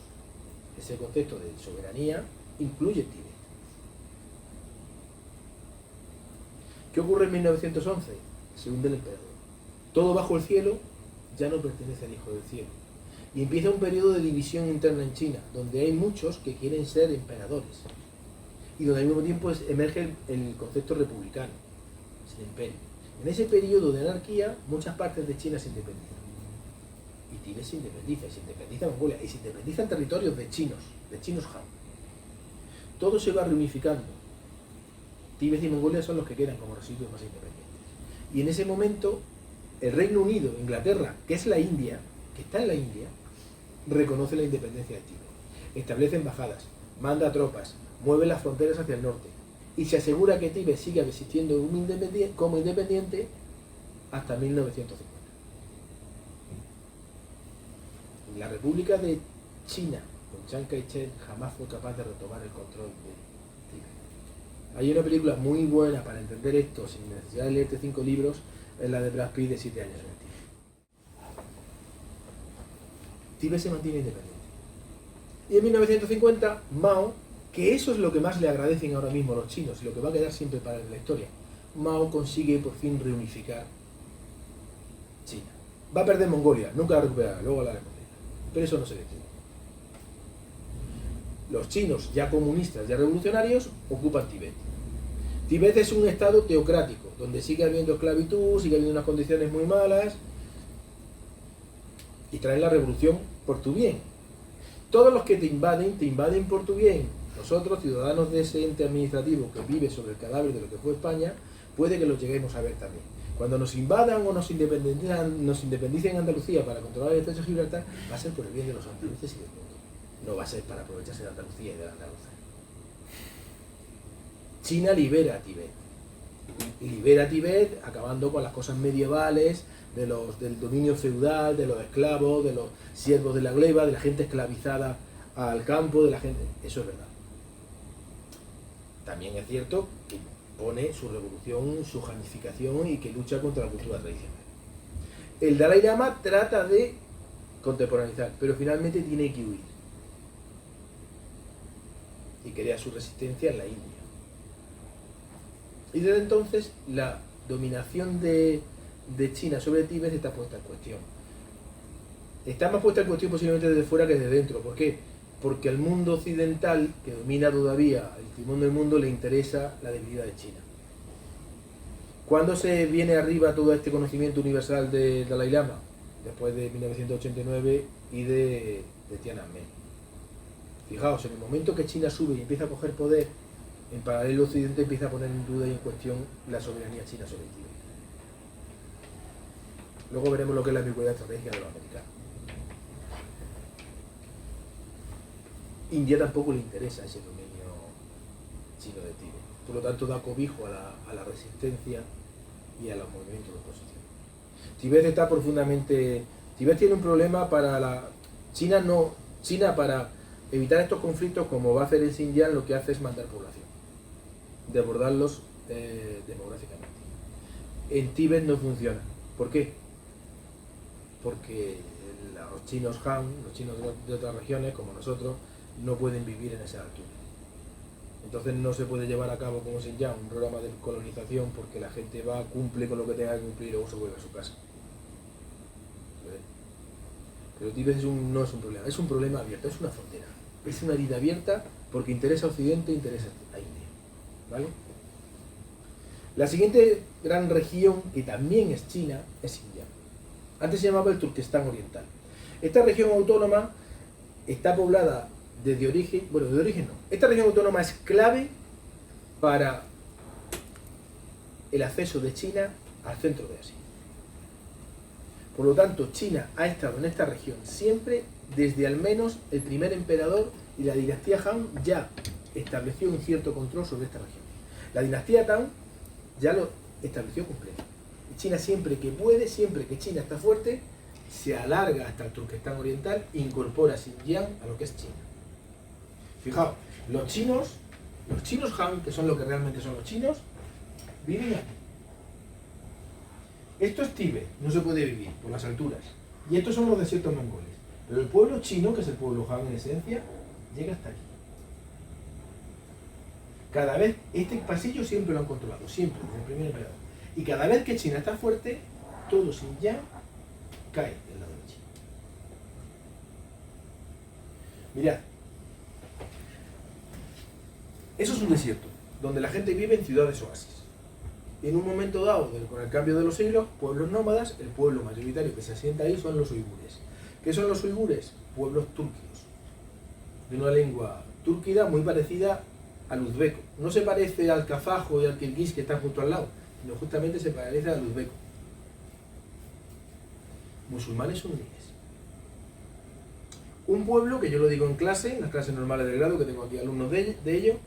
Ese concepto de soberanía incluye Tíbet. ¿Qué ocurre en 1911? Se hunde el emperador. Todo bajo el cielo ya no pertenece al Hijo del Cielo. Y empieza un periodo de división interna en China, donde hay muchos que quieren ser emperadores. Y donde al mismo tiempo emerge el concepto republicano, es el imperio. En ese periodo de anarquía, muchas partes de China se independizan. Y Tíbet se independiza Mongolia, y se independizan territorios de chinos Han. Todo se va reunificando. Tíbet y Mongolia son los que quedan como residuos más independientes. Y en ese momento, el Reino Unido, Inglaterra, que es la India, que está en la India, reconoce la independencia de Tíbet. Establece embajadas, manda tropas, mueve las fronteras hacia el norte y se asegura que Tíbet siga existiendo como independiente hasta 1950. La República de China, con Chiang Kai-shek, jamás fue capaz de retomar el control de Tíbet. Hay una película muy buena para entender esto, sin necesidad de leerte 5 libros, es la de Brad Pitt de 7 años en Tíbet. Tíbet se mantiene independiente. Y en 1950, Mao, que eso es lo que más le agradecen ahora mismo a los chinos y lo que va a quedar siempre para la historia, Mao consigue por fin reunificar China. Va a perder Mongolia, nunca la recuperará, luego la recuperará. Pero eso no se detiene. Los chinos, ya comunistas, ya revolucionarios, ocupan Tíbet. Tíbet es un estado teocrático, donde sigue habiendo esclavitud, sigue habiendo unas condiciones muy malas, y traen la revolución por tu bien. Todos los que te invaden por tu bien. Nosotros, ciudadanos de ese ente administrativo que vive sobre el cadáver de lo que fue España, puede que lo lleguemos a ver también. Cuando nos invadan o nos independicen Andalucía para controlar el estrecho de Gibraltar, va a ser por el bien de los andaluces y del mundo. No va a ser para aprovecharse de Andalucía y de la Andalucía. China libera a Tíbet. Y libera a Tíbet acabando con las cosas medievales, del dominio feudal, de los esclavos, de los siervos de la gleba, de la gente esclavizada al campo, de la gente... Eso es verdad. También es cierto que pone su revolución, su janificación y que lucha contra la cultura tradicional. El Dalai Lama trata de contemporaneizar, pero finalmente tiene que huir. Y crea su resistencia en la India. Y desde entonces la dominación de China sobre Tíbet está puesta en cuestión. Está más puesta en cuestión posiblemente desde fuera que desde dentro. ¿Por qué? Porque al mundo occidental, que domina todavía el timón del mundo, le interesa la debilidad de China. ¿Cuándo se viene arriba todo este conocimiento universal de Dalai Lama? Después de 1989 y de Tiananmen. Fijaos, en el momento que China sube y empieza a coger poder, en paralelo Occidente empieza a poner en duda y en cuestión la soberanía china sobre Tíbet. Luego veremos lo que es la ambigüedad estratégica de los americanos. India tampoco le interesa ese dominio chino de Tíbet. Por lo tanto, da cobijo a la resistencia y a los movimientos de oposición. Tíbet está profundamente... Tíbet tiene un problema para la... China para evitar estos conflictos, como va a hacer el Xinjiang, lo que hace es mandar población. Desbordarlos demográficamente. En Tíbet no funciona. ¿Por qué? Porque los chinos Han, los chinos de otras regiones, como nosotros, no pueden vivir en esa altura. Entonces no se puede llevar a cabo como Xinjiang, un programa de colonización, porque la gente va, cumple con lo que tenga que cumplir y luego se vuelve a su casa. Pero Tíbet no es un problema, es un problema abierto, es una frontera. Es una herida abierta porque interesa a Occidente, interesa a India. ¿Vale? La siguiente gran región, que también es China, es Xinjiang. Antes se llamaba el Turquestán Oriental. Esta región autónoma está poblada desde origen, bueno, de origen no. Esta región autónoma es clave para el acceso de China al centro de Asia. Por lo tanto, China ha estado en esta región siempre, desde al menos el primer emperador, y la dinastía Han ya estableció un cierto control sobre esta región. La dinastía Tang ya lo estableció completo. China siempre que puede, siempre que China está fuerte, se alarga hasta el Turquestán Oriental e incorpora Xinjiang a lo que es China. Fijaos, los chinos Han, que son lo que realmente son los chinos, viven aquí. Esto es Tíbet, no se puede vivir por las alturas. Y estos son los desiertos mongoles. Pero el pueblo chino, que es el pueblo Han en esencia, llega hasta aquí. Cada vez, este pasillo siempre lo han controlado, siempre, desde el primer emperador. Y cada vez que China está fuerte, todo Xinjiang cae del lado de China. Mirad, eso es un desierto, donde la gente vive en ciudades oasis. En un momento dado, con el cambio de los siglos, pueblos nómadas, el pueblo mayoritario que se asienta ahí son los uigures. ¿Qué son los uigures? Pueblos túrquicos, de una lengua túrquida muy parecida al uzbeco. No se parece al kazajo y al kirguís que están justo al lado, sino justamente se parece al uzbeco. Musulmanes suníes. Un pueblo que yo lo digo en clase, en las clases normales del grado, que tengo aquí alumnos de ello,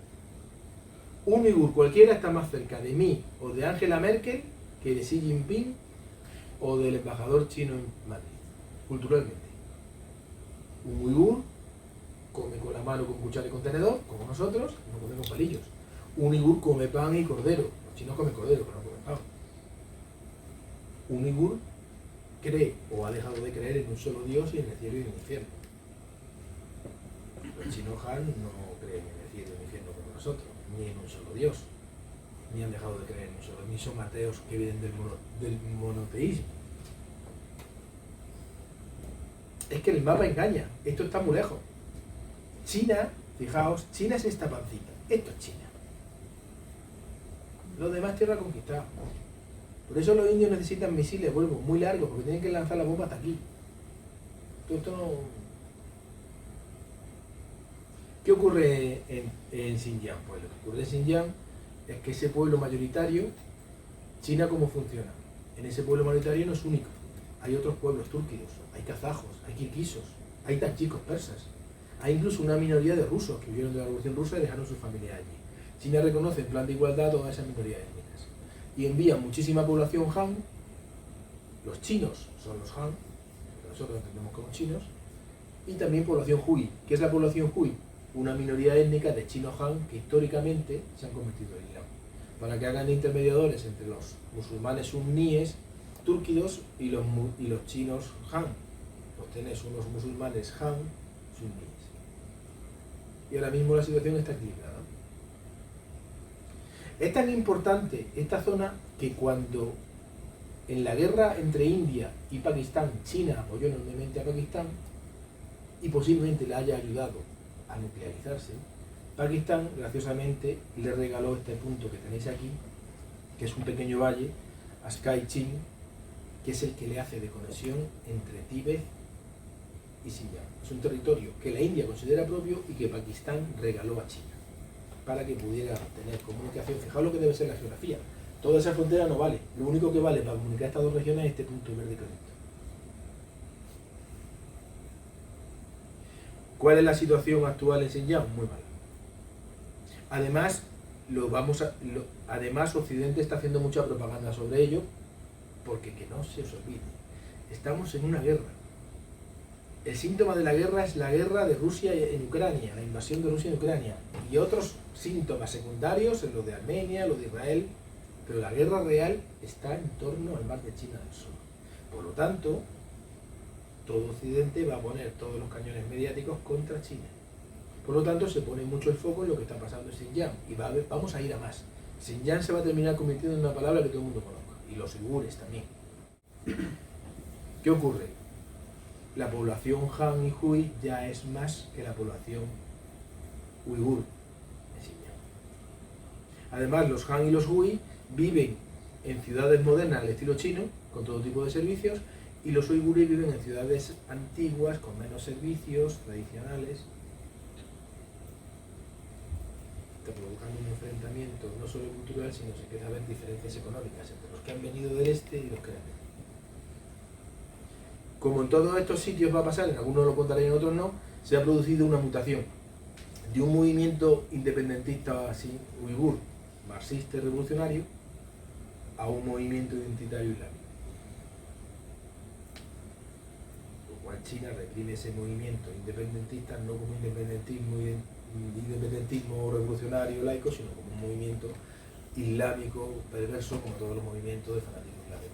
un uigur cualquiera está más cerca de mí o de Angela Merkel que de Xi Jinping o del embajador chino en Madrid, culturalmente. Un uigur come con la mano con cuchara y con tenedor, como nosotros, no comemos palillos. Un uigur come pan y cordero. Los chinos comen cordero, pero no comen pan. Un uigur cree o ha dejado de creer en un solo Dios y en el cielo y en el infierno. Los chinos Han no creen en el cielo y en el infierno como nosotros, ni en un solo Dios, ni han dejado de creer en un solo, ni son ateos que vienen del monoteísmo. Es que el mapa engaña, esto está muy lejos. China, fijaos, China es esta pancita, esto es China. Lo demás tierra conquistada. Por eso los indios necesitan misiles, vuelvo, muy largos, porque tienen que lanzar la bomba hasta aquí. Todo esto no... ¿Qué ocurre en Xinjiang? Pues lo que ocurre en Xinjiang es que ese pueblo mayoritario, China cómo funciona. En ese pueblo mayoritario no es único. Hay otros pueblos túrquicos, hay kazajos, hay kirguisos, hay tadjikos persas. Hay incluso una minoría de rusos que vivieron de la Revolución Rusa y dejaron su familia allí. China reconoce en plan de igualdad a todas esas minorías étnicas y envía muchísima población Han. Los chinos son los Han, que nosotros entendemos como chinos, y también población Hui. ¿Qué es la población Hui? Una minoría étnica de chinos Han que históricamente se han convertido en Islam, para que hagan de intermediadores entre los musulmanes suníes túrquidos y los chinos Han. Pues tenés unos musulmanes Han suníes. Y ahora mismo la situación está equilibrada. Es tan importante esta zona que cuando en la guerra entre India y Pakistán, China apoyó enormemente a Pakistán y posiblemente le haya ayudado a nuclearizarse, Pakistán graciosamente le regaló este punto que tenéis aquí, que es un pequeño valle, a Sky Chin, que es el que le hace de conexión entre Tíbet y Xinjiang. Es un territorio que la India considera propio y que Pakistán regaló a China para que pudiera tener comunicación. Fijaos lo que debe ser la geografía. Toda esa frontera no vale. Lo único que vale para comunicar estas dos regiones es este punto verde clarito. ¿Cuál es la situación actual en Xinjiang? Muy mala. Además, Occidente está haciendo mucha propaganda sobre ello, porque que no se os olvide, estamos en una guerra. El síntoma de la guerra es la guerra de Rusia en Ucrania, la invasión de Rusia en Ucrania, y otros síntomas secundarios en lo de Armenia, lo de Israel, pero la guerra real está en torno al mar de China del Sur. Por lo tanto, todo Occidente va a poner todos los cañones mediáticos contra China. Por lo tanto, se pone mucho el foco en lo que está pasando en Xinjiang, y vamos a ir a más. Xinjiang se va a terminar convirtiendo en una palabra que todo el mundo conozca, y los uigures también. ¿Qué ocurre? La población Han y Hui ya es más que la población uigur en Xinjiang. Además, los Han y los Hui viven en ciudades modernas al estilo chino, con todo tipo de servicios, y los uigures viven en ciudades antiguas, con menos servicios, tradicionales. Está provocando un enfrentamiento no solo cultural, sino que se empieza a ver diferencias económicas entre los que han venido del este y los que han venido. Como en todos estos sitios va a pasar, en algunos lo contaré y en otros no, se ha producido una mutación de un movimiento independentista así, uigur, marxista y revolucionario, a un movimiento identitario islámico. Lo cual China reprime ese movimiento independentista no como independentismo revolucionario laico, sino como un movimiento islámico perverso, como todos los movimientos de fanatismo islámico.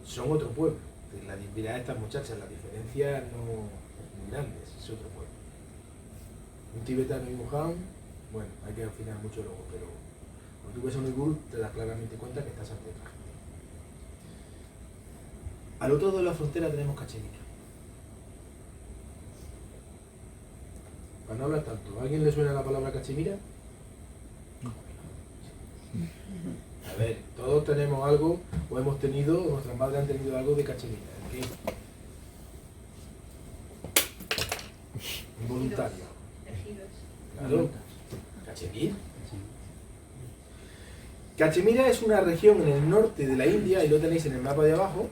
Son otro pueblo. Mirad a estas muchachas, la diferencia no es muy grande, es otro pueblo. Un tibetano y un Han, bueno, hay que afinar mucho luego, pero cuando tú ves a un uigur te das claramente cuenta que estás ante otra gente. Al otro lado de la frontera tenemos Cachemira. Para no hablar tanto, ¿a alguien le suena la palabra Cachemira? A ver, todos tenemos algo, o hemos tenido, o nuestras madres han tenido algo de Cachemira. ¿Qué? Involuntario. Claro. Cachemir. Cachemira es una región en el norte de la India, y lo tenéis en el mapa de abajo.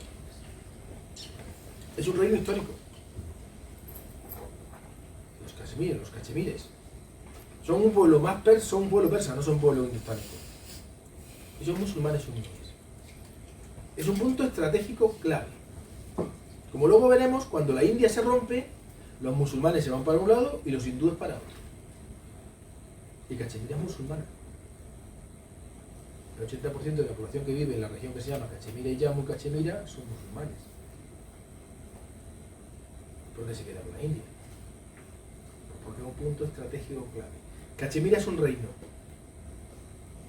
Es un reino histórico. Los cachemires. Son un pueblo son un pueblo persa, no son un pueblo indostánico. Y son musulmanes suníes. Es un punto estratégico clave. Como luego veremos, cuando la India se rompe, los musulmanes se van para un lado y los hindúes para otro. Y Cachemira es musulmana. El 80% de la población que vive en la región que se llama Cachemira y Jammu Cachemira son musulmanes. ¿Por qué se queda con la India? Porque es un punto estratégico clave. Cachemira es un reino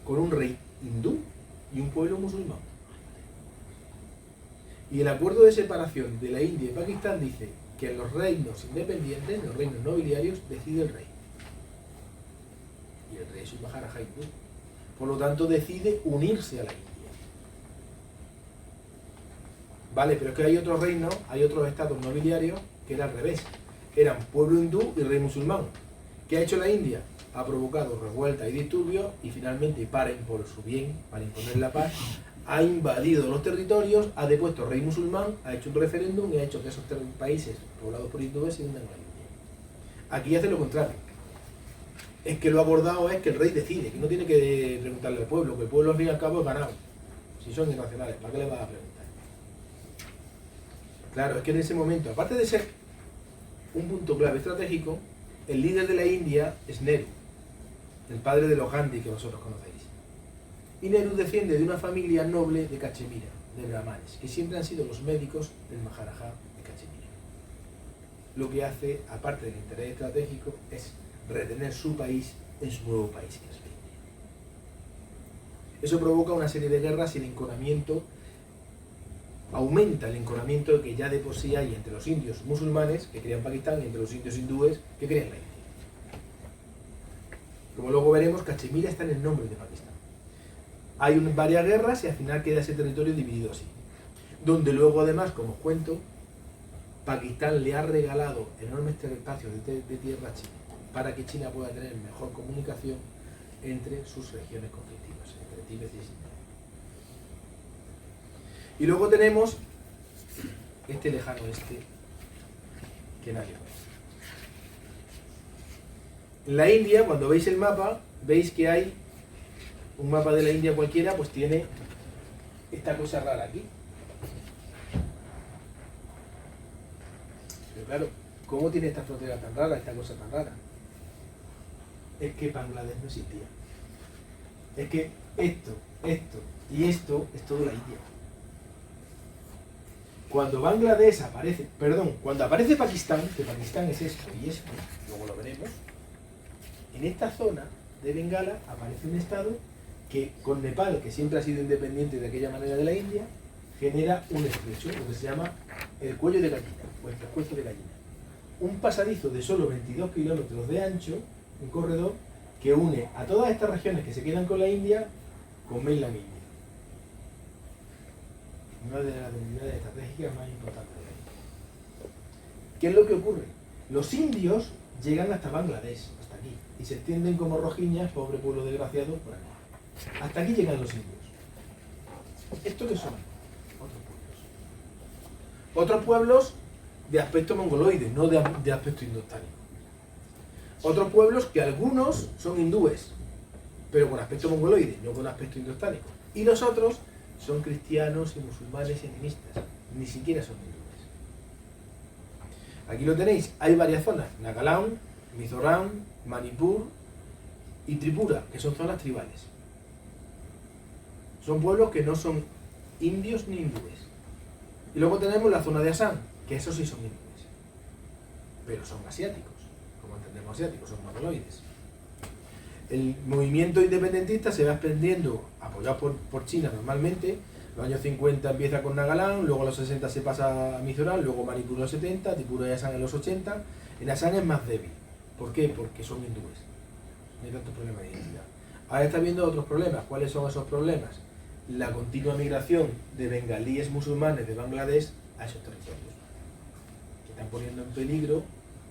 con un rey hindú y un pueblo musulmán. Y el acuerdo de separación de la India y Pakistán dice que en los reinos independientes, en los reinos nobiliarios, decide el rey. Y el rey es un maharaja hindú. Por lo tanto, decide unirse a la India. Vale, pero es que hay otros reinos, hay otros estados nobiliarios que era al revés. Eran pueblo hindú y rey musulmán. ¿Qué ha hecho la India? Ha provocado revueltas y disturbios y finalmente, por su bien, para imponer la paz, ha invadido los territorios, ha depuesto rey musulmán, ha hecho un referéndum y ha hecho que esos países poblados por hindúes se hundan a la India. Aquí hace lo contrario. Es que lo abordado es que el rey decide, que no tiene que preguntarle al pueblo, que el pueblo al fin y al cabo es ganado. Si son irracionales, ¿para qué le vas a preguntar? Claro, es que en ese momento, aparte de ser un punto clave estratégico, el líder de la India es Nehru, el padre de los Gandhi que vosotros conocéis. Y Nehru desciende de una familia noble de Cachemira, de brahmanes, que siempre han sido los médicos del Maharaja de Cachemira. Lo que hace, aparte del interés estratégico, es retener su país en su nuevo país, que es la India. Eso provoca una serie de guerras y el enconamiento, aumenta el enconamiento que ya de por sí hay entre los indios musulmanes que crean Pakistán y entre los indios hindúes que crean la India. Como luego veremos, Cachemira está en el nombre de Pakistán. Hay varias guerras y al final queda ese territorio dividido así. Donde luego además, como os cuento, Pakistán le ha regalado enormes espacios de tierra a China para que China pueda tener mejor comunicación entre sus regiones conflictivas, entre Tíbet y Xinjiang. Y luego tenemos este lejano oeste que nadie conoce. En la India, cuando veis el mapa, veis que hay un mapa de la India cualquiera, pues tiene esta cosa rara aquí. Pero claro, ¿cómo tiene esta frontera tan rara, esta cosa tan rara? Es que Bangladesh no existía. Es que esto y esto es todo la India. Cuando Bangladesh aparece, cuando aparece Pakistán, que Pakistán es esto y esto, luego lo veremos, en esta zona de Bengala aparece un estado que con Nepal, que siempre ha sido independiente de aquella manera de la India, genera un estrecho, lo que se llama el cuello de gallina, o el pescuezo de gallina. Un pasadizo de solo 22 kilómetros de ancho, un corredor, que une a todas estas regiones que se quedan con la India, con mainland India. Una de las debilidades estratégicas más importantes de la India. ¿Qué es lo que ocurre? Los indios llegan hasta Bangladesh, hasta aquí, y se extienden como rojiñas, pobre pueblo desgraciado, por aquí. Hasta aquí llegan los indios. ¿Esto qué son? Otros pueblos. Otros pueblos de aspecto mongoloide, no de aspecto indostánico. Otros pueblos que algunos son hindúes, pero con aspecto mongoloide, no con aspecto indostánico. Y los otros son cristianos y musulmanes y animistas, ni siquiera son hindúes. Aquí lo tenéis, hay varias zonas: Nagaland, Mizoram, Manipur y Tripura, que son zonas tribales. Son pueblos que no son indios ni hindúes. Y luego tenemos la zona de Assam, que esos sí son hindúes, pero son asiáticos, como entendemos asiáticos, son mongoloides. El movimiento independentista se va expandiendo, apoyado por China normalmente. En los años 50 empieza con Nagaland, luego a los 60 se pasa a Mizoram, luego Manipur en los 70, Tripura y Assam en los 80. En Assam es más débil. ¿Por qué? Porque son hindúes. No hay tantos problemas de identidad. Ahora está viendo otros problemas. ¿Cuáles son esos problemas? La continua migración de bengalíes musulmanes de Bangladesh a esos territorios, que están poniendo en peligro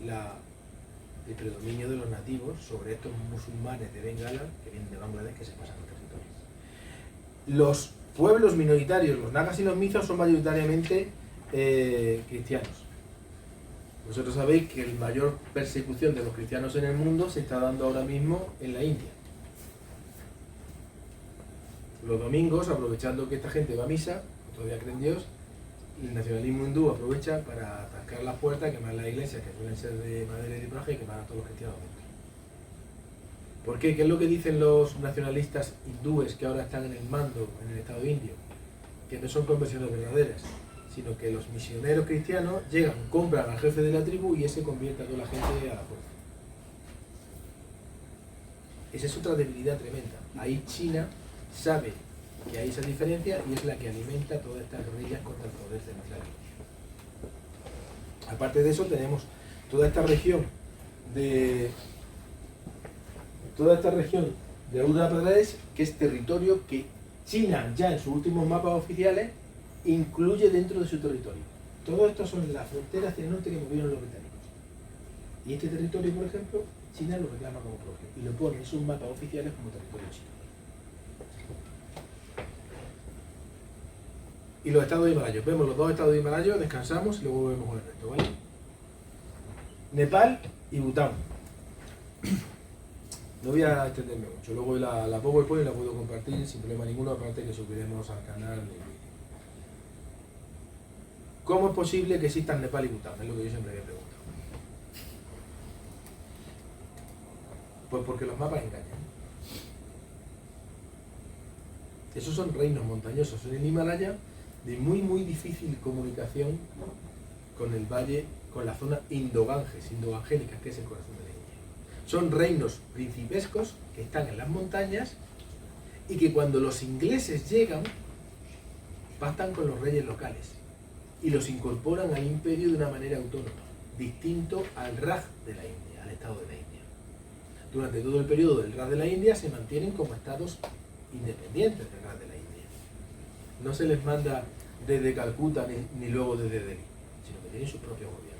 el predominio de los nativos sobre estos musulmanes de Bengala que vienen de Bangladesh, que se pasan al territorio. Los pueblos minoritarios, los nagas y los mizos, son mayoritariamente cristianos. Vosotros sabéis que la mayor persecución de los cristianos en el mundo se está dando ahora mismo en la India. Los domingos, aprovechando que esta gente va a misa, todavía creen en Dios, el nacionalismo hindú aprovecha para atascar las puertas, quemar las iglesias, que suelen ser de madera y de praje, y quemar a todos los cristianos dentro. ¿Por qué? ¿Qué es lo que dicen los nacionalistas hindúes que ahora están en el mando en el Estado indio? Que no son conversiones verdaderas, sino que los misioneros cristianos llegan, compran al jefe de la tribu y ese convierte a toda la gente a la fuerza. Esa es otra debilidad tremenda. Ahí China sabe que hay esa diferencia y es la que alimenta todas estas guerrillas contra el poder central. Aparte de eso, tenemos toda esta región de Uttar Pradesh, que es territorio que China ya en sus últimos mapas oficiales incluye dentro de su territorio. Todo esto son las fronteras hacia el norte que movieron los británicos. Y este territorio, por ejemplo, China lo reclama como propio y lo pone en sus mapas oficiales como territorio chino. y los estados himalayos. Vemos los dos estados himalayos, descansamos y luego vemos el resto, ¿vale? Nepal y Bután. No voy a extenderme mucho. Luego la PowerPoint la puedo compartir sin problema ninguno, aparte que subiremos al canal. ¿Cómo es posible que existan Nepal y Bután? Es lo que yo siempre había preguntado. Pues porque los mapas engañan. Esos son reinos montañosos, son el Himalaya, de muy difícil comunicación con el valle, con la zona Indo-Ganges, Indo-Gangénica, que es el corazón de la India. Son reinos principescos que están en las montañas y que cuando los ingleses llegan, pactan con los reyes locales y los incorporan al imperio de una manera autónoma, distinto al Raj de la India, al Estado de la India. Durante todo el periodo del Raj de la India se mantienen como estados independientes del Raj de la India. No se les manda desde Calcuta ni luego desde Delhi, sino que tienen sus propios gobiernos.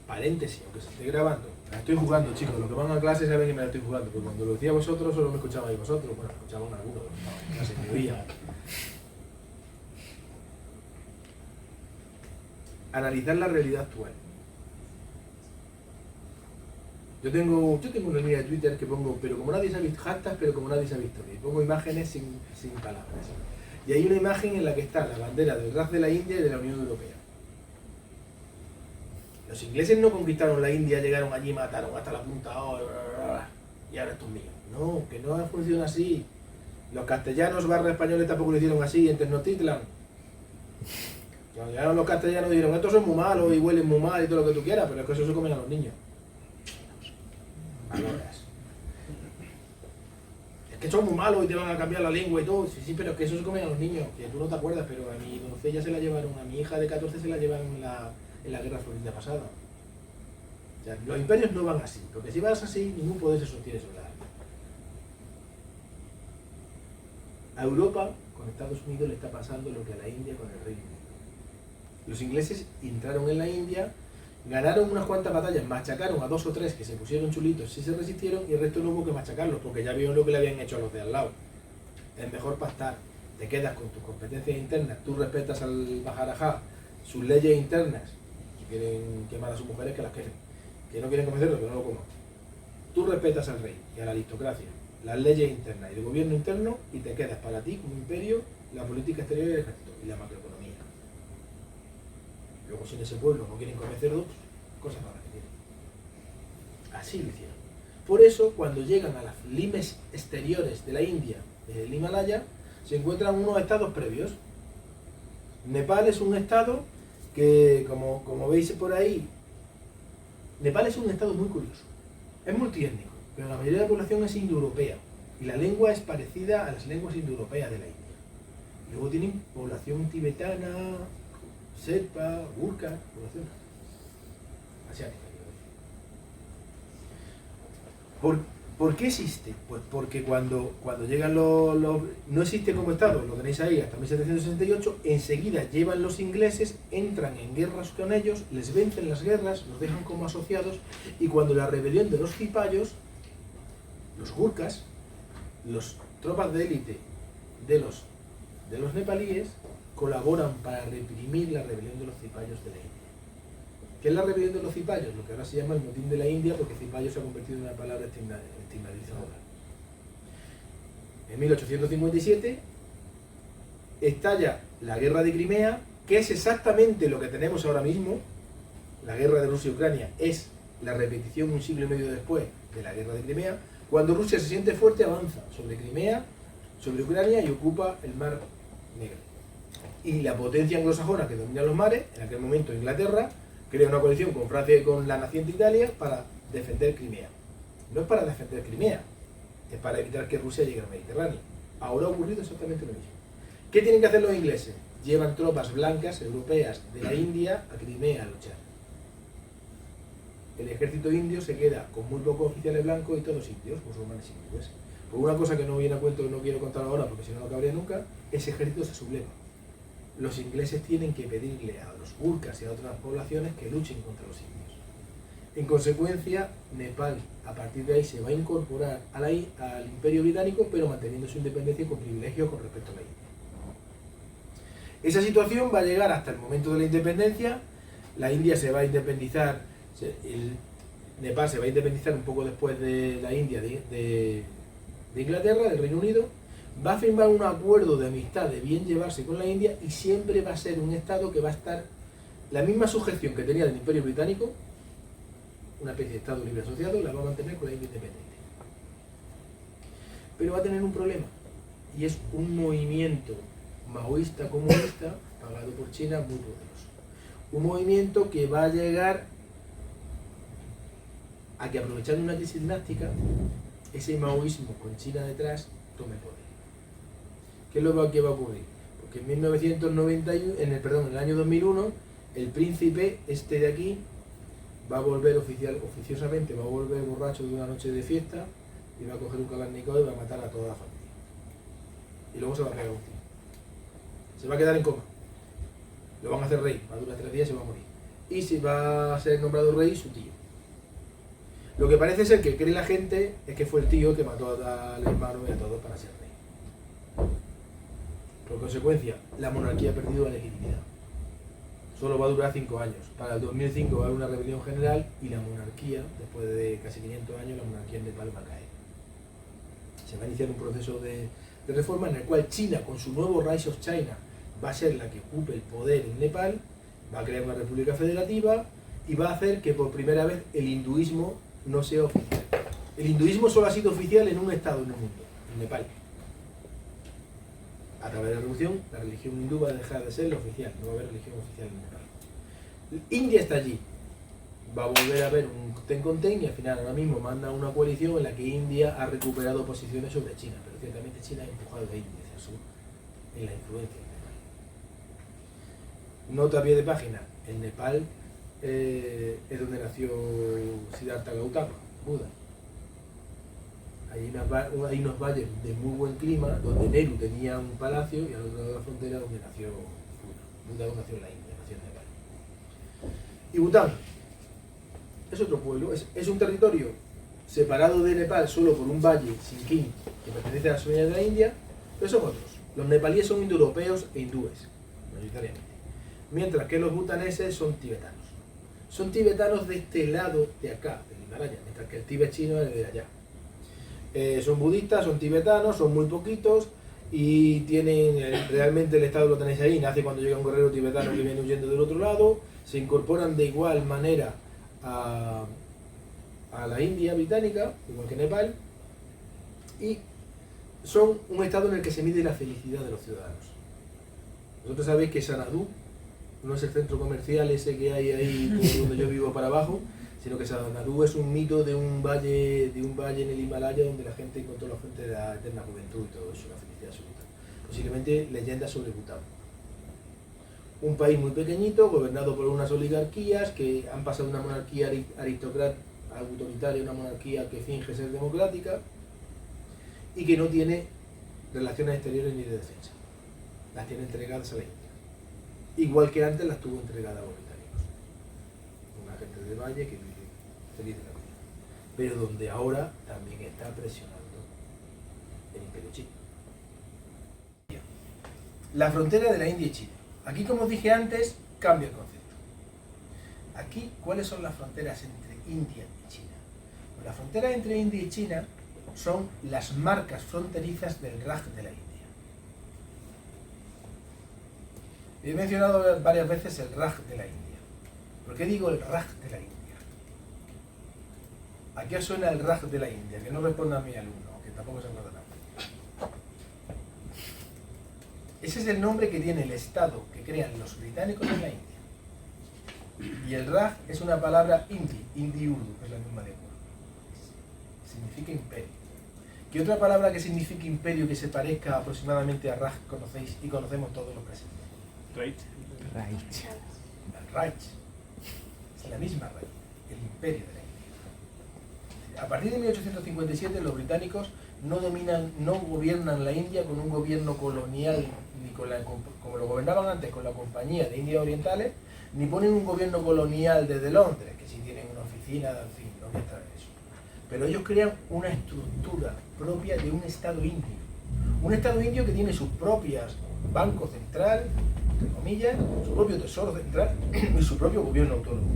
Paréntesis, aunque se esté grabando. La estoy jugando, chicos. Los que van a clase saben que me la estoy jugando, porque cuando lo decía vosotros solo me escuchabais vosotros. Bueno, me escuchaban algunos, no se me oía. Analizar la realidad actual. Yo tengo una línea de Twitter que pongo, pero como nadie se ha visto, hashtags, pero como nadie se ha visto, y pongo imágenes sin palabras. Y hay una imagen en la que está la bandera del Raj de la India y de la Unión Europea. Los ingleses no conquistaron la India, llegaron allí, mataron hasta la punta, y ahora esto es mío. No, que no funciona así. Los castellanos / españoles tampoco lo hicieron así en Tenochtitlan. Cuando llegaron los castellanos dijeron, estos son muy malos y huelen muy mal y todo lo que tú quieras, pero es que eso se comen a los niños. Valoras. Es que son muy malos y te van a cambiar la lengua y todo. Sí, pero es que eso se comen a los niños, que tú no te acuerdas, pero a mi doncella se la llevaron, a mi hija de 14 se la llevaron en la guerra florida pasada. O sea, los imperios no van así, porque si vas así, ningún poder se sostiene sobre la alma. A Europa, con Estados Unidos, le está pasando lo que a la India con el Reino Unido. Los ingleses entraron en la India, ganaron unas cuantas batallas, machacaron a 2 o 3 que se pusieron chulitos, sí se resistieron, y el resto no hubo que machacarlos, porque ya vieron lo que le habían hecho a los de al lado. Es mejor pactar, te quedas con tus competencias internas, tú respetas al Maharaja, sus leyes internas, si quieren quemar a sus mujeres que las quemen, que no quieren conocerlo, que no lo coman. Tú respetas al rey y a la aristocracia, las leyes internas y el gobierno interno, y te quedas para ti como imperio la política exterior y el ejército y la macroeconomía. Luego si en ese pueblo no quieren comer cerdos, cosas malas que tienen. Así lo hicieron. Por eso, cuando llegan a las limes exteriores de la India, del Himalaya, se encuentran unos estados previos. Nepal es un estado que, como veis por ahí, Nepal es un estado muy curioso. Es multiétnico, pero la mayoría de la población es indoeuropea y la lengua es parecida a las lenguas indoeuropeas de la India. Luego tienen población tibetana, Serpa, Gurkha, población asiática. ¿Por qué existe? Pues porque cuando llegan no existe como Estado, lo tenéis ahí hasta 1768, enseguida llevan los ingleses, entran en guerras con ellos, les vencen las guerras, los dejan como asociados, y cuando la rebelión de los cipayos, los Gurkhas, las tropas de élite de los nepalíes, colaboran para reprimir la rebelión de los cipayos de la India. ¿Qué es la rebelión de los cipayos? Lo que ahora se llama el motín de la India, porque cipayo se ha convertido en una palabra estigmatizadora. En 1857 estalla la guerra de Crimea, que es exactamente lo que tenemos ahora mismo. La guerra de Rusia y Ucrania es la repetición un siglo y medio después de la guerra de Crimea. Cuando Rusia se siente fuerte, avanza sobre Crimea, sobre Ucrania y ocupa el Mar Negro. Y la potencia anglosajona que domina los mares, en aquel momento Inglaterra, crea una coalición con Francia y con la naciente Italia para defender Crimea. No es para defender Crimea, es para evitar que Rusia llegue al Mediterráneo. Ahora ha ocurrido exactamente lo mismo. ¿Qué tienen que hacer los ingleses? Llevan tropas blancas, europeas, de la India a Crimea a luchar. El ejército indio se queda con muy pocos oficiales blancos y todos indios, musulmanes y hindúes. Por una cosa que no viene a cuento, no quiero contar ahora porque si no, no acabaría nunca, ese ejército se subleva. Los ingleses tienen que pedirle a los Gurkhas y a otras poblaciones que luchen contra los indios. En consecuencia, Nepal a partir de ahí se va a incorporar al Imperio Británico, pero manteniendo su independencia y con privilegios con respecto a la India. Esa situación va a llegar hasta el momento de la independencia. La India se va a independizar, Nepal se va a independizar un poco después de la India de Inglaterra, del Reino Unido. Va a firmar un acuerdo de amistad, de bien llevarse con la India, y siempre va a ser un Estado que va a estar la misma sujeción que tenía del Imperio Británico, una especie de Estado libre asociado, la va a mantener con la India independiente. Pero va a tener un problema, y es un movimiento maoísta comunista pagado por China muy poderoso. Un movimiento que va a llegar a que, aprovechando una crisis dinástica, ese maoísmo con China detrás tome poder. ¿Qué es lo que va a ocurrir? Porque en 1991, en el año 2001, el príncipe este de aquí va a volver oficiosamente, va a volver borracho de una noche de fiesta y va a coger un Kalashnikov y va a matar a toda la familia. Y luego se va a pegar un tiro. Se va a quedar en coma. Lo van a hacer rey, va a durar 3 días y se va a morir. Y se va a ser nombrado rey su tío. Lo que parece ser que cree la gente es que fue el tío que mató al hermano y a todos para ser rey. Por consecuencia, la monarquía ha perdido la legitimidad. Solo va a durar 5 años. Para el 2005 va a haber una rebelión general y la monarquía, después de casi 500 años, la monarquía en Nepal va a caer. Se va a iniciar un proceso de reforma en el cual China, con su nuevo Rise of China, va a ser la que ocupe el poder en Nepal, va a crear una república federativa y va a hacer que por primera vez el hinduismo no sea oficial. El hinduismo solo ha sido oficial en un estado en el mundo, en Nepal. A través de la revolución, la religión hindú va a dejar de ser la oficial, no va a haber religión oficial en Nepal. India está allí, va a volver a haber un ten con ten y al final ahora mismo manda una coalición en la que India ha recuperado posiciones sobre China, pero ciertamente China ha empujado a India hacia el sur en la influencia en Nepal. Nota a pie de página, en Nepal es donde nació Siddhartha Gautama, Buda. Hay unos valles de muy buen clima, donde Nehru tenía un palacio, y al otro lado de la frontera donde nació Buda. Buda nació en la India, nació en Nepal. Y Bután es otro pueblo, es un territorio separado de Nepal solo por un valle, Sikkim, que pertenece a la soberanía de la India, pero son otros. Los nepalíes son indoeuropeos e hindúes, mayoritariamente. Mientras que los butaneses son tibetanos. Son tibetanos de este lado de acá, del Himalaya, mientras que el Tíbet chino es de allá. Son budistas, son tibetanos, son muy poquitos y tienen, realmente el estado lo tenéis ahí, nace cuando llega un guerrero tibetano que viene huyendo del otro lado, se incorporan de igual manera a la India británica, igual que Nepal, y son un estado en el que se mide la felicidad de los ciudadanos. Vosotros sabéis que Sanadú no es el centro comercial ese que hay ahí por donde yo vivo para abajo, sino que Sanadú es un mito de un valle en el Himalaya donde la gente encontró la fuente de la eterna juventud y todo eso, una felicidad absoluta. Posiblemente leyendas sobre Bután. Un país muy pequeñito, gobernado por unas oligarquías que han pasado de una monarquía autoritaria a una monarquía que finge ser democrática y que no tiene relaciones exteriores ni de defensa. Las tiene entregadas a la India. Igual que antes las tuvo entregadas a los británicos. Una gente de valle que vive feliz de la vida. Pero donde ahora también está presionando el Imperio Chino. La frontera de la India y China. Aquí, como os dije antes, cambia el concepto. Aquí, ¿cuáles son las fronteras entre India y China? Pues las fronteras entre India y China son las marcas fronterizas del Raj de la India. He mencionado varias veces el Raj de la India. ¿Por qué digo el Raj de la India? ¿A qué os suena el Raj de la India? Que no responda a mi alumno, que tampoco se acuerda nada. Ese es el nombre que tiene el Estado que crean los británicos en la India. Y el Raj es una palabra hindi-urdu, que es la misma lengua. Significa imperio. ¿Qué otra palabra que signifique imperio que se parezca aproximadamente a Raj conocéis y conocemos todos los presentes? Reich. El Reich. Es la misma Reich, el imperio de la India. A partir de 1857 los británicos no gobiernan la India con un gobierno colonial, ni como lo gobernaban antes con la Compañía de Indias Orientales, ni ponen un gobierno colonial desde Londres, que sí tienen una oficina medicina, en fin, no voy a entrar en eso. Pero ellos crean una estructura propia de un Estado indio. Un Estado indio que tiene sus propias banco central, entre comillas, su propio tesoro central y su propio gobierno autónomo.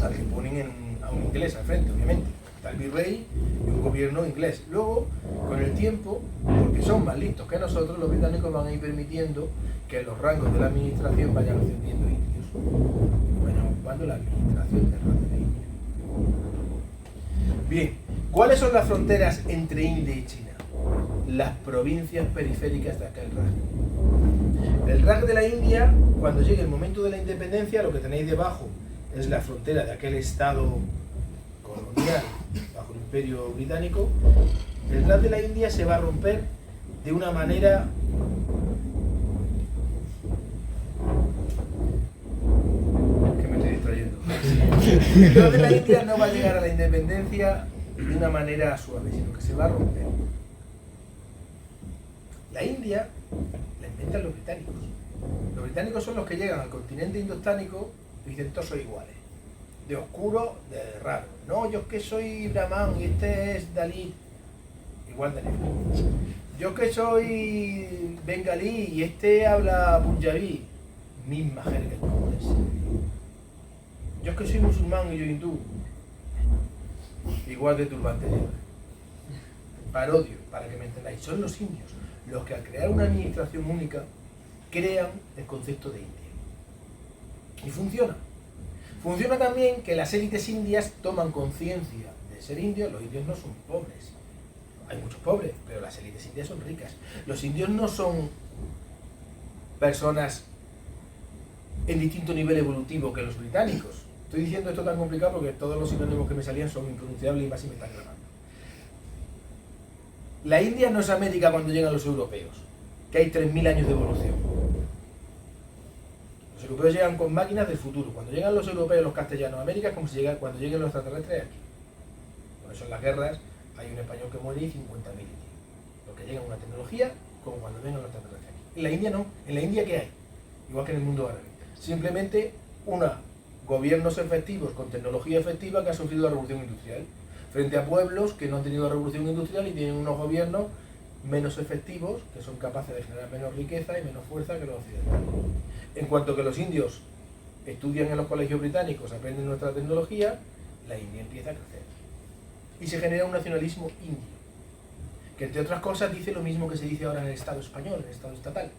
Al que ponen a un inglés al frente, obviamente. Está el virrey y un gobierno inglés. Luego, con el tiempo, porque son más listos que nosotros, los británicos van a ir permitiendo que los rangos de la administración vayan ascendiendo indios. Vayan ocupando la administración del rango de India. Bien, ¿cuáles son las fronteras entre India y China? Las provincias periféricas de aquel Raj. El Raj de la India, cuando llegue el momento de la independencia, lo que tenéis debajo es la frontera de aquel estado colonial bajo el Imperio Británico. El Raj de la India se va a romper de una manera que me estoy distrayendo. El Raj de la India no va a llegar a la independencia de una manera suave, sino que se va a romper. La India la inventan los británicos. Los británicos son los que llegan al continente indostánico y dicen todos sois iguales. De oscuro, de raro. No, yo es que soy brahman y este es Dalit. Igual de negro. Yo es que soy bengalí y este habla punjabí. Misma jerga comunes. Yo es que soy musulmán y yo hindú. Igual de turbante lleva. Parodio, para que me entendáis. Son los indios los que al crear una administración única crean el concepto de India. Y funciona. Funciona también que las élites indias toman conciencia de ser indios. Los indios no son pobres. Hay muchos pobres, pero las élites indias son ricas. Los indios no son personas en distinto nivel evolutivo que los británicos. Estoy diciendo esto tan complicado porque todos los sinónimos que me salían son impronunciables y más si me están grabando. La India no es América cuando llegan los europeos, que hay 3.000 años de evolución. Los europeos llegan con máquinas del futuro. Cuando llegan los europeos, los castellanos a América, es como si cuando lleguen los extraterrestres aquí. Por eso en las guerras hay un español que muere y 50.000 indios. Los que llegan a una tecnología, como cuando vengan los extraterrestres aquí. En la India no. En la India, ¿qué hay? Igual que en el mundo árabe. Simplemente gobiernos efectivos con tecnología efectiva que ha sufrido la revolución industrial. Frente a pueblos que no han tenido revolución industrial y tienen unos gobiernos menos efectivos, que son capaces de generar menos riqueza y menos fuerza que los occidentales. En cuanto que los indios estudian en los colegios británicos, aprenden nuestra tecnología, la India empieza a crecer. Y se genera un nacionalismo indio, que entre otras cosas dice lo mismo que se dice ahora en el Estado español, en el Estado estatal.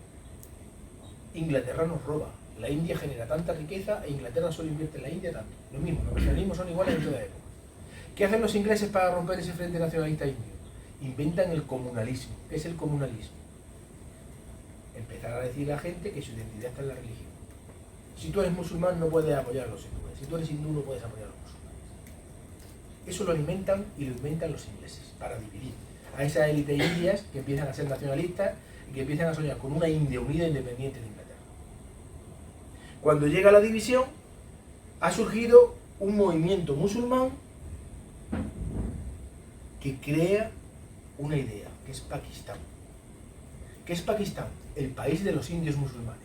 Inglaterra nos roba, la India genera tanta riqueza e Inglaterra solo invierte en la India tanto. Lo mismo, los nacionalismos son iguales en toda época. ¿Qué hacen los ingleses para romper ese frente nacionalista indio? Inventan el comunalismo. ¿Qué es el comunalismo? Empezar a decir a la gente que su identidad está en la religión. Si tú eres musulmán no puedes apoyar a los hindúes. Si tú eres hindú no puedes apoyar a los musulmanes. Eso lo alimentan y lo inventan los ingleses para dividir a esa élite indias que empiezan a ser nacionalistas y que empiezan a soñar con una India unida e independiente de Inglaterra. Cuando llega la división, ha surgido un movimiento musulmán que crea una idea, que es Pakistán. ¿Qué es Pakistán? El país de los indios musulmanes.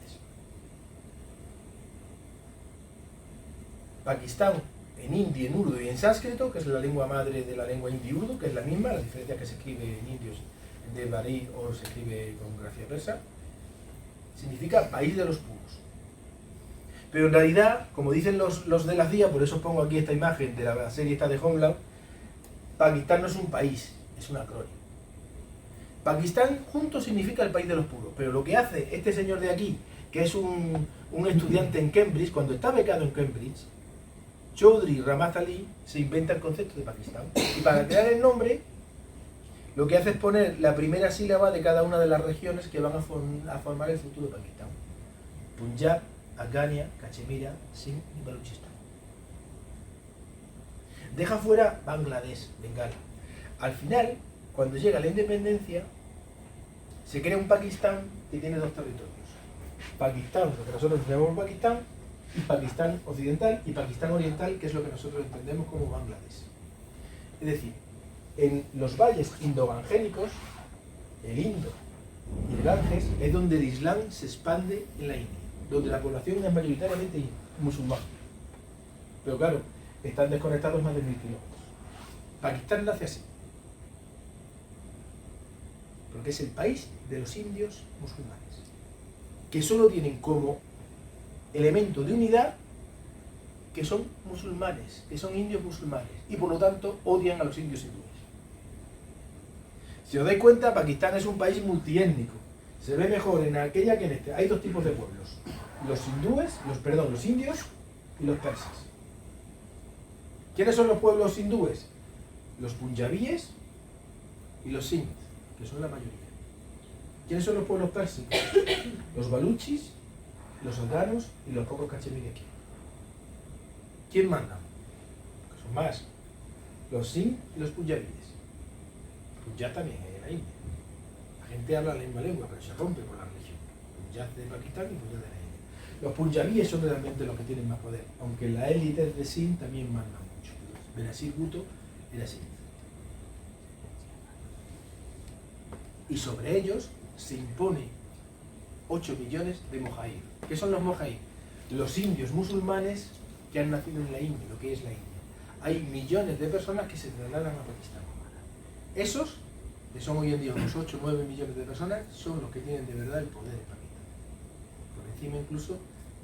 Pakistán en hindi, en urdu y en sánscrito, que es la lengua madre de la lengua hindi-urdu, que es la misma, la diferencia que se escribe en indios de Bari o se escribe con grafía persa, significa país de los puros. Pero en realidad, como dicen los de la CIA, por eso os pongo aquí esta imagen de la serie esta de Homeland, Pakistán no es un país, es un acrónimo. Pakistán junto significa el país de los puros, pero lo que hace este señor de aquí, que es un estudiante en Cambridge, cuando está becado en Cambridge, Chaudhry Rahmat Ali se inventa el concepto de Pakistán. Y para crear el nombre, lo que hace es poner la primera sílaba de cada una de las regiones que van a formar el futuro Pakistán. Punjab, Afgania, Cachemira, Sindh y Baluchistán. Deja fuera Bangladesh, Bengala. Al final, cuando llega la independencia, se crea un Pakistán que tiene dos territorios. Pakistán, lo que nosotros llamamos Pakistán, y Pakistán occidental y Pakistán oriental, que es lo que nosotros entendemos como Bangladesh. Es decir, en los valles indogangénicos, el Indo y el Ganges es donde el Islam se expande en la India, donde la población es mayoritariamente musulmana. Pero claro, están desconectados más de 1000 kilómetros. Pakistán nace así, porque es el país de los indios musulmanes, que solo tienen como elemento de unidad que son musulmanes, que son indios musulmanes, y por lo tanto odian a los indios hindúes. Si os dais cuenta, Pakistán es un país multiétnico. Se ve mejor en aquella que en este. Hay dos tipos de pueblos: los indios y los persas. ¿Quiénes son los pueblos hindúes? Los punjabíes y los sindh, que son la mayoría. ¿Quiénes son los pueblos persicos? Los baluchis, los afganos y los pocos cachemires que hay. ¿Quién manda? Que son más. Los sindh y los punjabíes. Punjab también hay en la India. La gente habla la misma lengua, pero se rompe por la religión. Punjab de Pakistán y Punjab de la India. Los punjabíes son realmente los que tienen más poder, aunque la élite de Sindh también manda mucho. Benazir Bhutto era Sindh. Y sobre ellos se impone 8 millones de mojahid. ¿Qué son los mojahid? Los indios musulmanes que han nacido en la India, lo que es la India. Hay millones de personas que se trasladan a Pakistán. Esos, que son hoy en día unos 8 o 9 millones de personas, son los que tienen de verdad el poder en Pakistán. Por encima incluso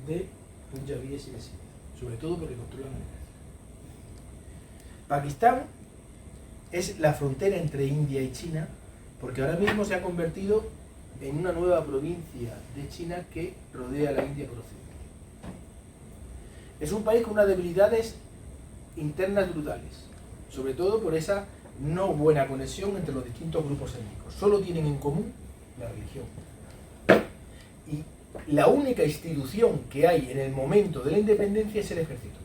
de punjabíes y de sindh. Sobre todo porque controlan el ejército. Pakistán es la frontera entre India y China, porque ahora mismo se ha convertido en una nueva provincia de China que rodea a la India por occidente. Es un país con unas debilidades internas brutales, sobre todo por esa no buena conexión entre los distintos grupos étnicos. Solo tienen en común la religión. Y la única institución que hay en el momento de la independencia es el ejército.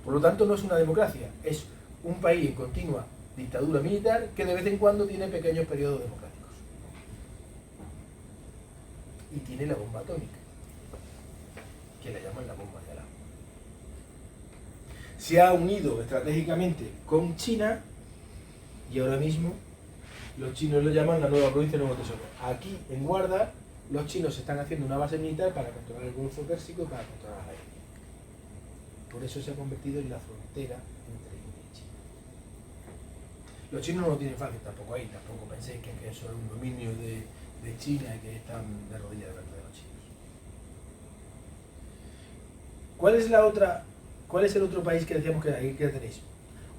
Por lo tanto, no es una democracia, es un país en continua dictadura militar que de vez en cuando tiene pequeños periodos democráticos. Y tiene la bomba atómica, que la llaman la bomba de Alá. Se ha unido estratégicamente con China y ahora mismo los chinos lo llaman la nueva provincia de Nuevo Tesoro. Aquí en Guarda los chinos están haciendo una base militar para controlar el Golfo Pérsico y para controlar la India. Por eso se ha convertido en la frontera entre India y China. Los chinos no lo tienen fácil tampoco ahí, tampoco penséis que eso es un dominio de China y que están de rodillas delante de los chinos. ¿Cuál es el otro país que decíamos que ahí que tenéis?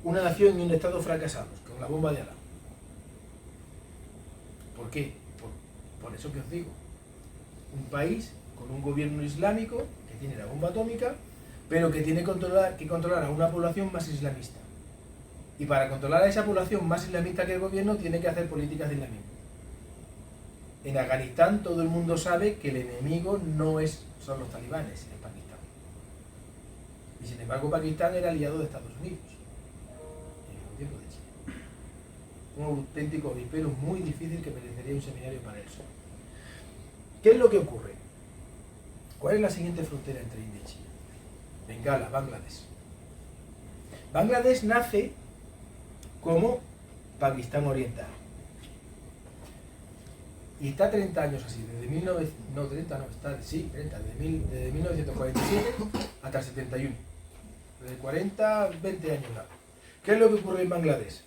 Una nación y un estado fracasados, con la bomba de Alá. ¿Por qué? Por eso que os digo. Un país con un gobierno islámico que tiene la bomba atómica, pero que tiene que controlar a una población más islamista. Y para controlar a esa población más islamista que el gobierno, tiene que hacer políticas de islamismo. En Afganistán todo el mundo sabe que el enemigo no son los talibanes, es Pakistán. Y sin embargo Pakistán era aliado de Estados Unidos. De China. Un auténtico avispero muy difícil que merecería un seminario para eso. ¿Qué es lo que ocurre? ¿Cuál es la siguiente frontera entre India y China? Bengala, Bangladesh. Bangladesh nace como Pakistán Oriental. Y está 30 años así, desde 1947 hasta el 71. Desde 40, 20 años largos. ¿Qué es lo que ocurre en Bangladesh?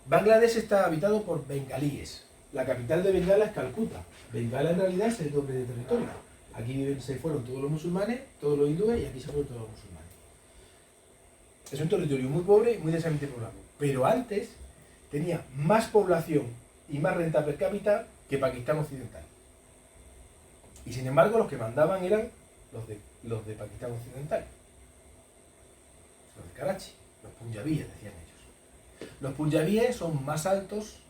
Bangladesh está habitado por bengalíes. La capital de Bengala es Calcuta. Bengala en realidad es el doble de territorio. Aquí se fueron todos los musulmanes, todos los hindúes, y aquí se fueron todos los musulmanes. Es un territorio muy pobre y muy densamente poblado. Pero antes tenía más población y más renta per cápita que Pakistán Occidental. Y sin embargo los que mandaban eran los de Pakistán Occidental. Los de Karachi, los punjabíes, decían ellos. Los punjabíes son más altos,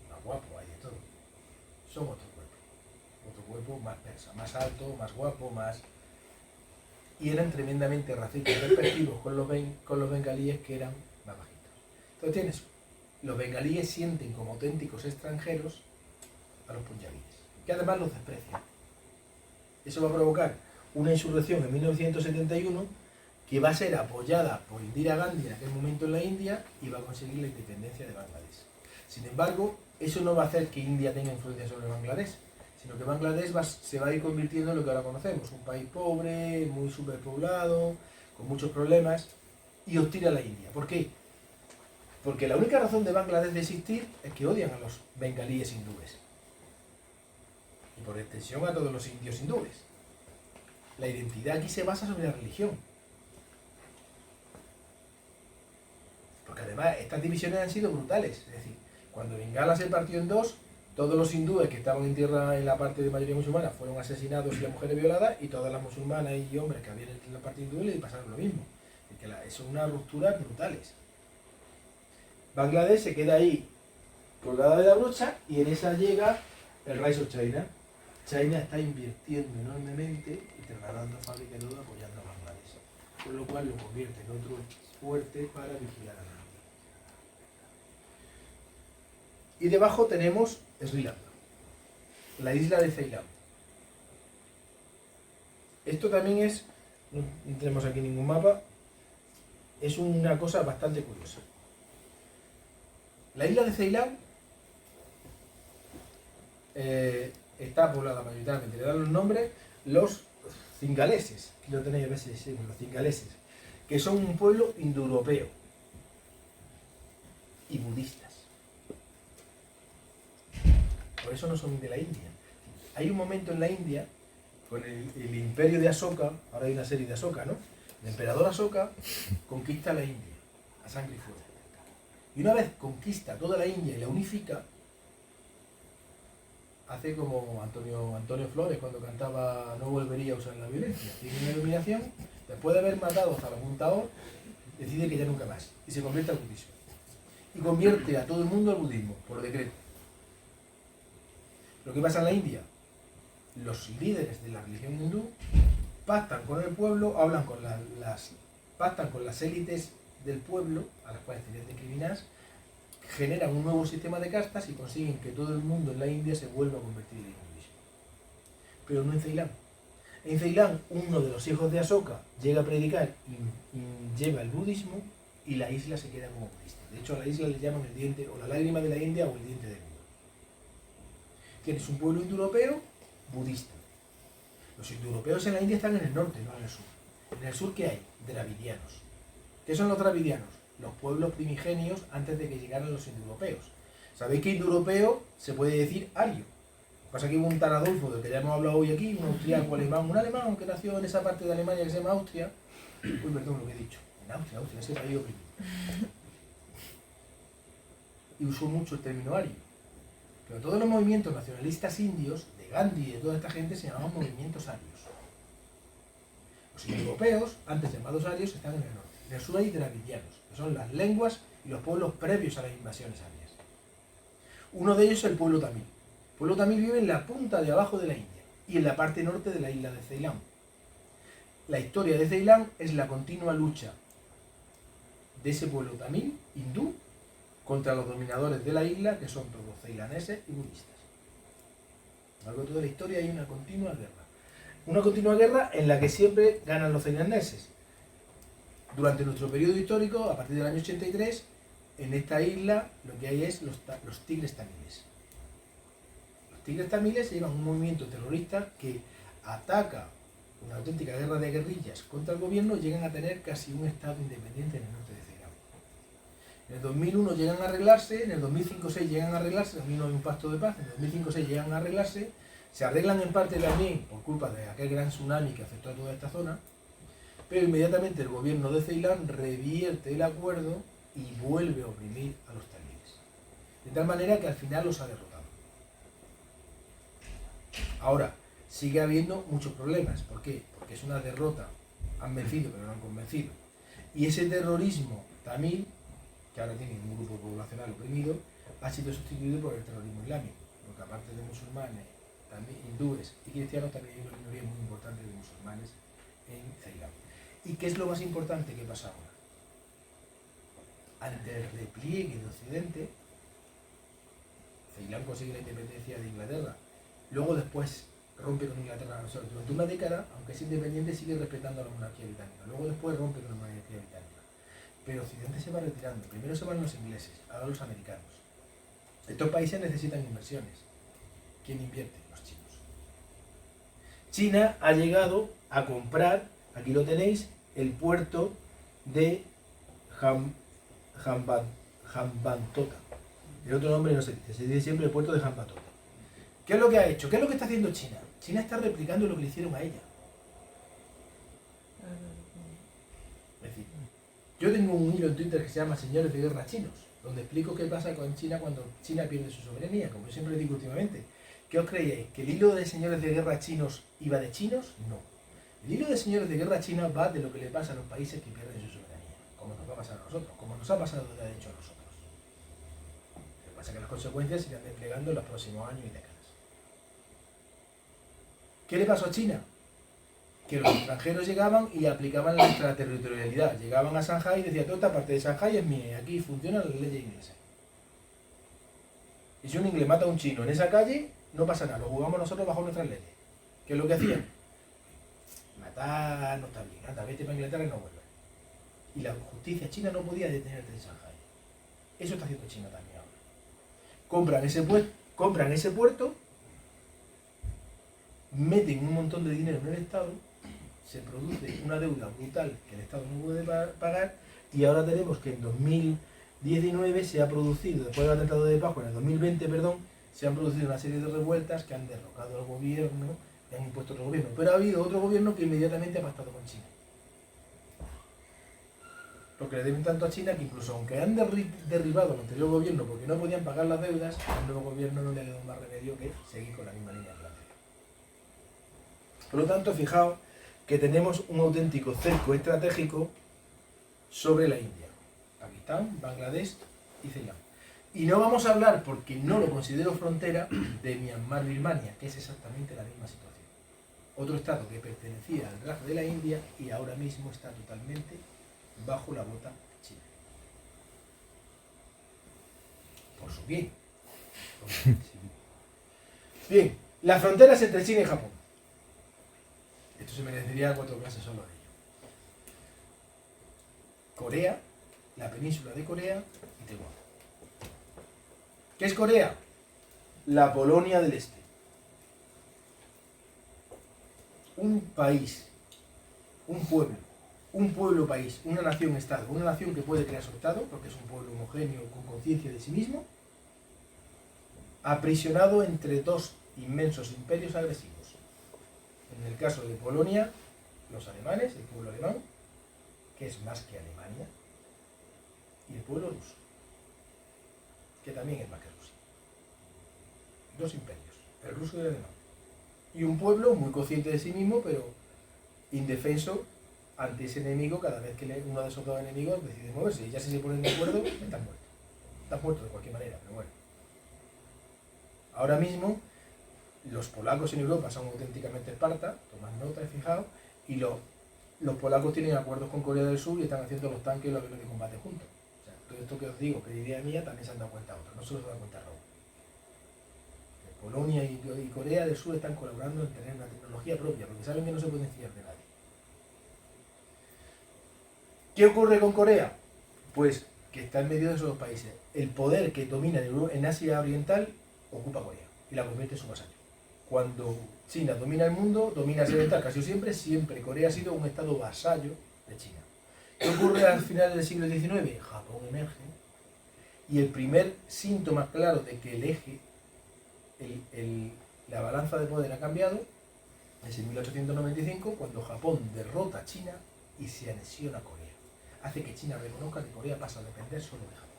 más guapos, hay de todo. Son otro cuerpo más persa, más alto, más guapo, más... Y eran tremendamente racistas, despectivos con los bengalíes, que eran más bajitos. Entonces tienes, los bengalíes sienten como auténticos extranjeros a los punjabíes, que además los desprecian. Eso va a provocar una insurrección en 1971 que va a ser apoyada por Indira Gandhi en aquel momento en la India y va a conseguir la independencia de Bangladesh. Sin embargo, eso no va a hacer que India tenga influencia sobre Bangladesh, sino que Bangladesh se va a ir convirtiendo en lo que ahora conocemos, un país pobre, muy superpoblado, con muchos problemas y hostil a la India. ¿Por qué? Porque la única razón de Bangladesh de existir es que odian a los bengalíes hindúes. Y por extensión a todos los indios hindúes. La identidad aquí se basa sobre la religión. Porque además estas divisiones han sido brutales. Es decir, cuando Bengala se partió en dos, todos los hindúes que estaban en tierra en la parte de mayoría musulmana fueron asesinados y las mujeres violadas, y todas las musulmanas y hombres que habían en la parte hindú le pasaron lo mismo. Son unas rupturas brutales. Bangladesh se queda ahí colgada de la brocha y en esa llega el Rise of China. China está invirtiendo enormemente y trasladando fábricas de todo apoyando a Bangladesh, con lo cual lo convierte en otro fuerte para vigilar a la India. Y debajo tenemos Sri Lanka, la isla de Ceilán. Esto también es, no tenemos aquí ningún mapa, es una cosa bastante curiosa. La isla de Ceilán está poblada mayoritariamente, le dan los nombres los cingaleses, aquí lo tenéis a veces, los cingaleses, que son un pueblo indoeuropeo y budistas. Por eso no son de la India. Hay un momento en la India, con el imperio de Asoka, ahora hay una serie de Asoka, ¿no? El emperador Asoka conquista la India a sangre y fuego. Y una vez conquista toda la India y la unifica, hace como Antonio Flores cuando cantaba No volvería a usar la violencia. Tiene una iluminación, después de haber matado hasta el apuntador, decide que ya nunca más. Y se convierte al budismo. Y convierte a todo el mundo al budismo, por decreto. Lo que pasa en la India, los líderes de la religión hindú pactan con el pueblo, pactan con las élites del pueblo, a las cuales tenían discriminadas, generan un nuevo sistema de castas y consiguen que todo el mundo en la India se vuelva a convertir en hinduismo. Pero no en Ceilán. En Ceilán, uno de los hijos de Asoka llega a predicar y lleva el budismo, y la isla se queda como budista. De hecho, a la isla le llaman el diente, o la lágrima de la India, o el diente del mundo. Tienes un pueblo indoeuropeo budista. Los indoeuropeos en la India están en el norte, no en el sur. En el sur, ¿qué hay? Dravidianos. ¿Qué son los dravidianos? Los pueblos primigenios antes de que llegaran los indoeuropeos. ¿Sabéis que indoeuropeo se puede decir ario? Lo que pasa es que hubo un tal Adolfo, del que ya hemos hablado hoy aquí, un austriaco alemán, un alemán que nació en esa parte de Alemania que se llama Austria. Uy, perdón lo que he dicho. En Austria, ese país oprimido. Y usó mucho el término ario. Pero todos los movimientos nacionalistas indios, de Gandhi y de toda esta gente, se llamaban movimientos arios. Los indoeuropeos, antes llamados arios, están en el norte. En el sur hay dravidianos, que son las lenguas y los pueblos previos a las invasiones arias. Uno de ellos es el pueblo tamil. El pueblo tamil vive en la punta de abajo de la India y en la parte norte de la isla de Ceilán. La historia de Ceilán es la continua lucha de ese pueblo tamil, hindú, contra los dominadores de la isla, que son todos ceilaneses y budistas. A lo largo de toda la historia hay una continua guerra. Una continua guerra en la que siempre ganan los ceilaneses. Durante nuestro periodo histórico, a partir del año 83, en esta isla lo que hay es los tigres tamiles. Los tigres tamiles llevan un movimiento terrorista que ataca una auténtica guerra de guerrillas contra el gobierno, llegan a tener casi un estado independiente en el norte de Ceilán. En el 2001 llegan a arreglarse, en el 2005-6 llegan a arreglarse, en el 2001 hay un pacto de paz, en el 2005-6 llegan a arreglarse, se arreglan en parte también por culpa de aquel gran tsunami que afectó a toda esta zona, pero inmediatamente el gobierno de Ceilán revierte el acuerdo y vuelve a oprimir a los tamiles. De tal manera que al final los ha derrotado. Ahora, sigue habiendo muchos problemas. ¿Por qué? Porque es una derrota. Han vencido, pero no han convencido. Y ese terrorismo tamil, que ahora tiene un grupo poblacional oprimido, ha sido sustituido por el terrorismo islámico. Porque aparte de musulmanes, también hindúes y cristianos, también hay una minoría muy importante de musulmanes en Ceilán. ¿Y qué es lo más importante que pasa ahora? Ante el repliegue de Occidente, Ceilán consigue la independencia de Inglaterra. Luego después rompe con Inglaterra. Durante una década, aunque es independiente, sigue respetando a la monarquía británica. Luego después rompe con la monarquía británica. Pero Occidente se va retirando. Primero se van los ingleses, ahora los americanos. Estos países necesitan inversiones. ¿Quién invierte? Los chinos. China ha llegado a comprar, aquí lo tenéis, el puerto de Hambantota. El otro nombre no se dice siempre el puerto de Hambantota. ¿Qué es lo que ha hecho? ¿Qué es lo que está haciendo China? China está replicando lo que le hicieron a ella. Es decir, yo tengo un hilo en Twitter que se llama Señores de Guerra Chinos, donde explico qué pasa con China cuando China pierde su soberanía, como yo siempre digo últimamente. ¿Qué os creíais? ¿Que el hilo de Señores de Guerra Chinos iba de chinos? No. El hilo de Señores de Guerra Chinos va de lo que le pasa a los países que pierden su soberanía, como nos va a pasar a nosotros, como nos ha pasado de hecho a nosotros. Lo que pasa es que las consecuencias se irán desplegando en los próximos años y décadas. ¿Qué le pasó a China? Que los extranjeros llegaban y aplicaban la extraterritorialidad. Llegaban a Shanghái y decían, toda esta parte de Shanghái es mía, y aquí funcionan las leyes inglesas. Y si un inglés mata a un chino en esa calle, no pasa nada, lo jugamos nosotros bajo nuestras leyes. ¿Qué es lo que hacían? Matar no está bien, anda, vete para Inglaterra y no vuelve. Y la justicia china no podía detenerte en Shanghái. Eso está haciendo China también ahora. Compran ese puerto, meten un montón de dinero en el Estado, se produce una deuda brutal que el Estado no puede pagar, y ahora tenemos que en 2019 se ha producido, después del atentado de Pascua, en el 2020, perdón, se han producido una serie de revueltas que han derrocado al gobierno y han impuesto otro gobierno. Pero ha habido otro gobierno que inmediatamente ha pactado con China. Porque le deben tanto a China que incluso aunque han derribado al anterior gobierno porque no podían pagar las deudas, al nuevo gobierno no le ha dado más remedio que seguir con la misma línea que la anterior. Por lo tanto, fijaos que tenemos un auténtico cerco estratégico sobre la India, Pakistán, Bangladesh y Ceilán. Y no vamos a hablar, porque no lo considero frontera, de Myanmar, Birmania, que es exactamente la misma situación. Otro estado que pertenecía al Raj de la India y ahora mismo está totalmente bajo la bota china. Por su bien. Bien, las fronteras entre China y Japón. Esto se merecería 4 clases solo de ello. Corea, la península de Corea y Taiwán. ¿Qué es Corea? La Polonia del Este. Un país, un pueblo país, una nación estado, una nación que puede crear su estado, porque es un pueblo homogéneo con conciencia de sí mismo, aprisionado entre dos inmensos imperios agresivos. En el caso de Polonia, los alemanes, el pueblo alemán, que es más que Alemania, y el pueblo ruso, que también es más que Rusia. Dos imperios, el ruso y el alemán. Y un pueblo muy consciente de sí mismo, pero indefenso ante ese enemigo cada vez que uno de esos dos enemigos decide moverse. Y ya si se ponen de acuerdo, están muertos. Están muertos de cualquier manera, pero bueno. Ahora mismo, los polacos en Europa son auténticamente Esparta, tomad nota, fijaos, y los polacos tienen acuerdos con Corea del Sur y están haciendo los tanques y los aviones de combate juntos. O sea, todo esto que os digo, que es idea mía, también se han dado cuenta otros, no solo se dan cuenta Raúl. Polonia y Corea del Sur están colaborando en tener una tecnología propia, porque saben que no se pueden fiar de nadie. ¿Qué ocurre con Corea? Pues que está en medio de esos dos países. El poder que domina en Asia Oriental ocupa Corea y la convierte en su vasallo. Cuando China domina el mundo, domina Asia Oriental, casi siempre Corea ha sido un estado vasallo de China. ¿Qué ocurre al final del siglo XIX? Japón emerge y el primer síntoma claro de que el eje, la balanza de poder ha cambiado es en 1895, cuando Japón derrota a China y se anexiona a Corea. Hace que China reconozca que Corea pasa a depender solo de Japón.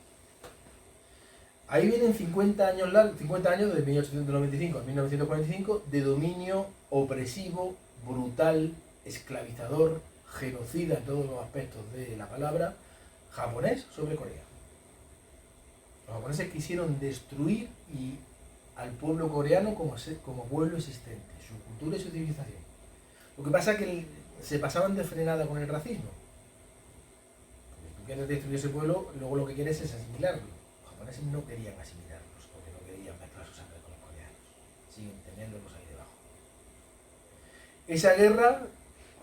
Ahí vienen 50 años desde 1895 a 1945 de dominio opresivo, brutal, esclavizador, genocida en todos los aspectos de la palabra, japonés sobre Corea. Los japoneses quisieron destruir al pueblo coreano como pueblo existente, su cultura y su civilización. Lo que pasa es que se pasaban de frenada con el racismo. Porque tú quieres destruir ese pueblo, luego lo que quieres es asimilarlo. Los japoneses no querían asimilarlos, porque no querían mezclar su sangre con los coreanos, siguen teniéndolos ahí debajo. Esa guerra,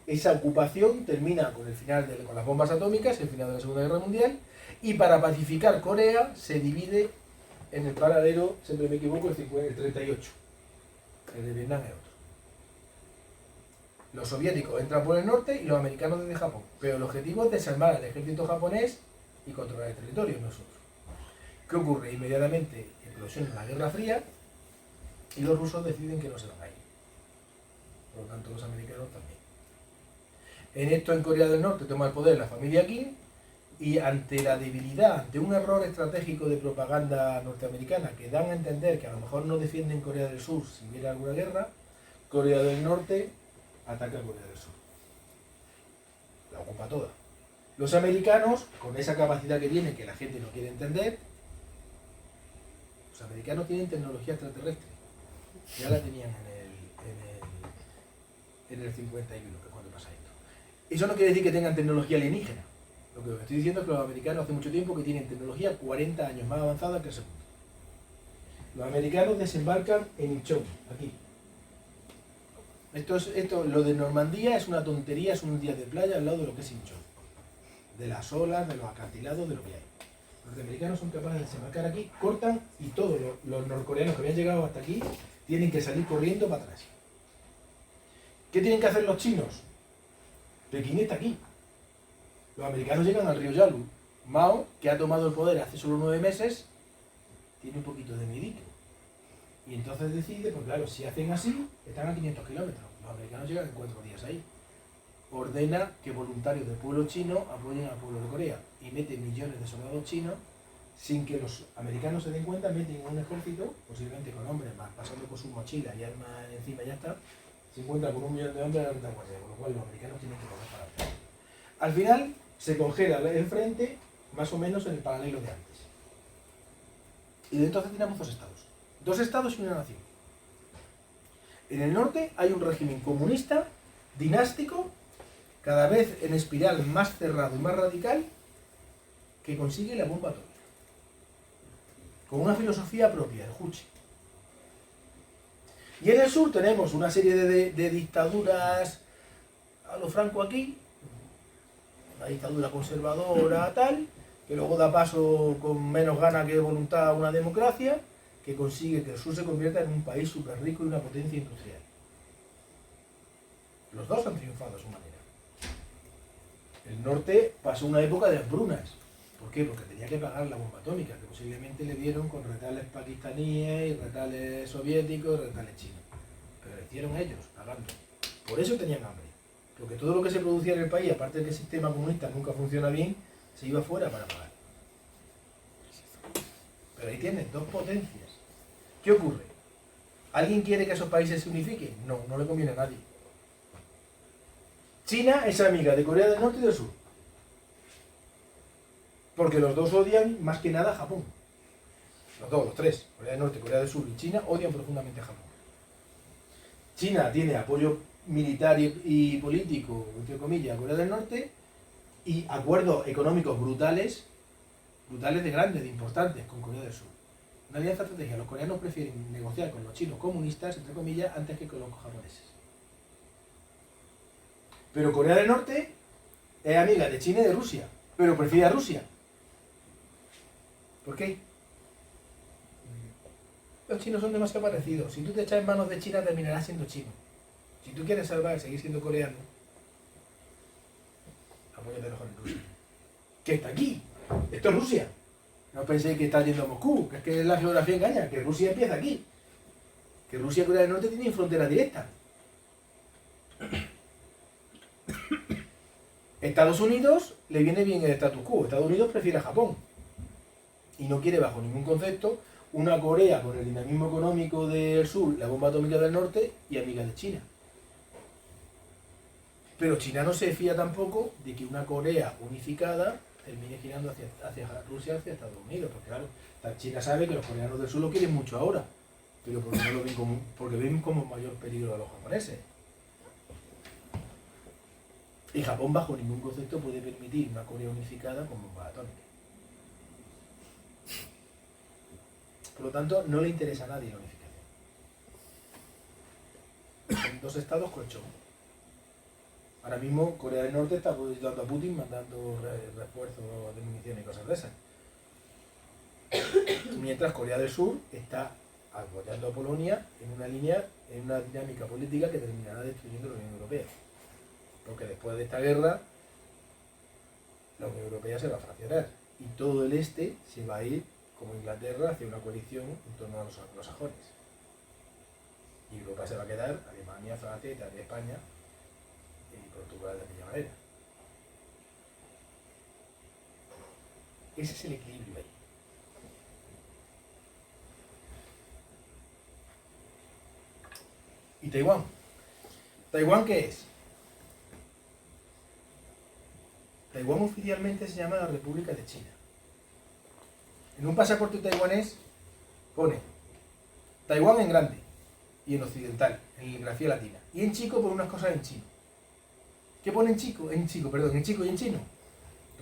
esa ocupación termina con con las bombas atómicas, el final de la Segunda Guerra Mundial, y para pacificar Corea se divide en el paralelo, siempre me equivoco, el 38. El de Vietnam es otro. Los soviéticos entran por el norte y los americanos desde Japón. Pero el objetivo es desarmar al ejército japonés y controlar el territorio, nosotros. ¿Qué ocurre? Inmediatamente eclosiona la Guerra Fría y los rusos deciden que no se van a ir. Por lo tanto, los americanos también. En esto, en Corea del Norte, toma el poder la familia Kim y ante la debilidad, ante un error estratégico de propaganda norteamericana que dan a entender que a lo mejor no defienden Corea del Sur si hubiera alguna guerra, Corea del Norte ataca a Corea del Sur. La ocupa toda. Los americanos, con esa capacidad que tienen, que la gente no quiere entender, los americanos tienen tecnología extraterrestre. Ya la tenían en el 51, que es cuando pasa esto. Eso no quiere decir que tengan tecnología alienígena. Lo que os estoy diciendo es que los americanos hace mucho tiempo que tienen tecnología 40 años más avanzada que el segundo. Los americanos desembarcan en Incheon, aquí. Lo de Normandía es una tontería, es unos días de playa al lado de lo que es Incheon. De las olas, de los acantilados, de lo que hay. Los norteamericanos son capaces de desembarcar aquí, cortan y todos los norcoreanos que habían llegado hasta aquí tienen que salir corriendo para atrás. ¿Qué tienen que hacer los chinos? Pekín está aquí. Los americanos llegan al río Yalu. Mao, que ha tomado el poder hace solo 9 meses, tiene un poquito de miedito. Y entonces decide, pues claro, si hacen así, están a 500 kilómetros. Los americanos llegan en 4 días ahí. Ordena que voluntarios del pueblo chino apoyen al pueblo de Corea y meten millones de soldados chinos sin que los americanos se den cuenta, meten un ejército, posiblemente con hombres más, pasando por sus mochilas y armas encima y ya está, se encuentra con 1 millón de hombres en la retaguardia, con lo cual los americanos tienen que correr para atrás. Al final se congela el frente más o menos en el paralelo de antes. Y de entonces tenemos 2 estados. 2 estados y una nación. En el norte hay un régimen comunista, dinástico, cada vez en espiral más cerrado y más radical, que consigue la bomba atómica. Con una filosofía propia, el Juche. Y en el sur tenemos una serie de dictaduras a lo Franco aquí, una dictadura conservadora tal, que luego da paso con menos ganas que voluntad a una democracia, que consigue que el sur se convierta en un país súper rico y una potencia industrial. Los dos han triunfado a su manera. El norte pasó una época de hambrunas. ¿Por qué? Porque tenía que pagar la bomba atómica, que posiblemente le dieron con retales pakistaníes, y retales soviéticos, y retales chinos. Pero lo hicieron ellos, pagando. Por eso tenían hambre. Porque todo lo que se producía en el país, aparte de que el sistema comunista nunca funciona bien, se iba fuera para pagar. Pero ahí tienes 2 potencias. ¿Qué ocurre? ¿Alguien quiere que esos países se unifiquen? No, no le conviene a nadie. China es amiga de Corea del Norte y del Sur. Porque los dos odian más que nada a Japón. Los 3, Corea del Norte, Corea del Sur y China, odian profundamente a Japón. China tiene apoyo militar y político, entre comillas, a Corea del Norte y acuerdos económicos brutales de grandes, de importantes, con Corea del Sur. Una alianza estratégica. Los coreanos prefieren negociar con los chinos comunistas, entre comillas, antes que con los japoneses. Pero Corea del Norte es amiga de China y de Rusia, pero prefiere a Rusia. ¿Por qué? Los chinos son demasiado parecidos. Si tú te echas en manos de China, terminarás siendo chino. Si tú quieres seguir siendo coreano, apóyate mejor en Rusia. ¿Qué está aquí? Esto es Rusia. No penséis que está yendo a Moscú, que es que la geografía engaña, que Rusia empieza aquí. Que Rusia y Corea del Norte tienen frontera directa. Estados Unidos le viene bien el status quo. Estados Unidos prefiere a Japón. Y no quiere bajo ningún concepto una Corea con el dinamismo económico del sur, la bomba atómica del norte y amiga de China. Pero China no se fía tampoco de que una Corea unificada termine girando hacia Rusia, hacia Estados Unidos. Porque claro, China sabe que los coreanos del sur lo quieren mucho ahora, pero porque no lo ven porque ven como mayor peligro a los japoneses. Y Japón bajo ningún concepto puede permitir una Corea unificada con bomba atómica. Por lo tanto, no le interesa a nadie la unificación. Son 2 estados colchón. Ahora mismo Corea del Norte está ayudando a Putin mandando refuerzos de municiones y cosas de esas. Mientras Corea del Sur está apoyando a Polonia en una línea, en una dinámica política que terminará destruyendo la Unión Europea. Porque después de esta guerra, la Unión Europea se va a fraccionar y todo el este se va a ir, como Inglaterra, hacia una coalición en torno a los anglosajones. Y Europa se va a quedar, Alemania, Francia, Italia, España y Portugal de aquella manera. Ese es el equilibrio ahí. ¿Y Taiwán? ¿Taiwán qué es? Taiwán oficialmente se llama la República de China. En un pasaporte taiwanés pone Taiwán en grande y en occidental, en grafía latina. Y en chico pone unas cosas en chino. ¿Qué pone en chico? En chico y en chino.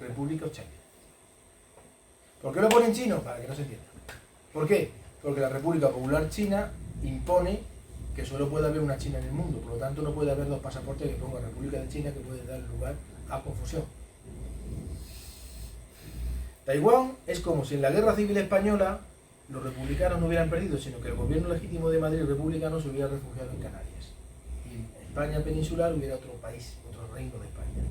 República of China. ¿Por qué lo pone en chino? Para que no se entienda. ¿Por qué? Porque la República Popular China impone que solo puede haber una China en el mundo. Por lo tanto, no puede haber dos pasaportes que pongan República de China, que puede dar lugar a confusión. Taiwán es como si en la Guerra Civil Española los republicanos no hubieran perdido, sino que el gobierno legítimo de Madrid republicano se hubiera refugiado en Canarias. Y en España peninsular hubiera otro país, otro reino de España.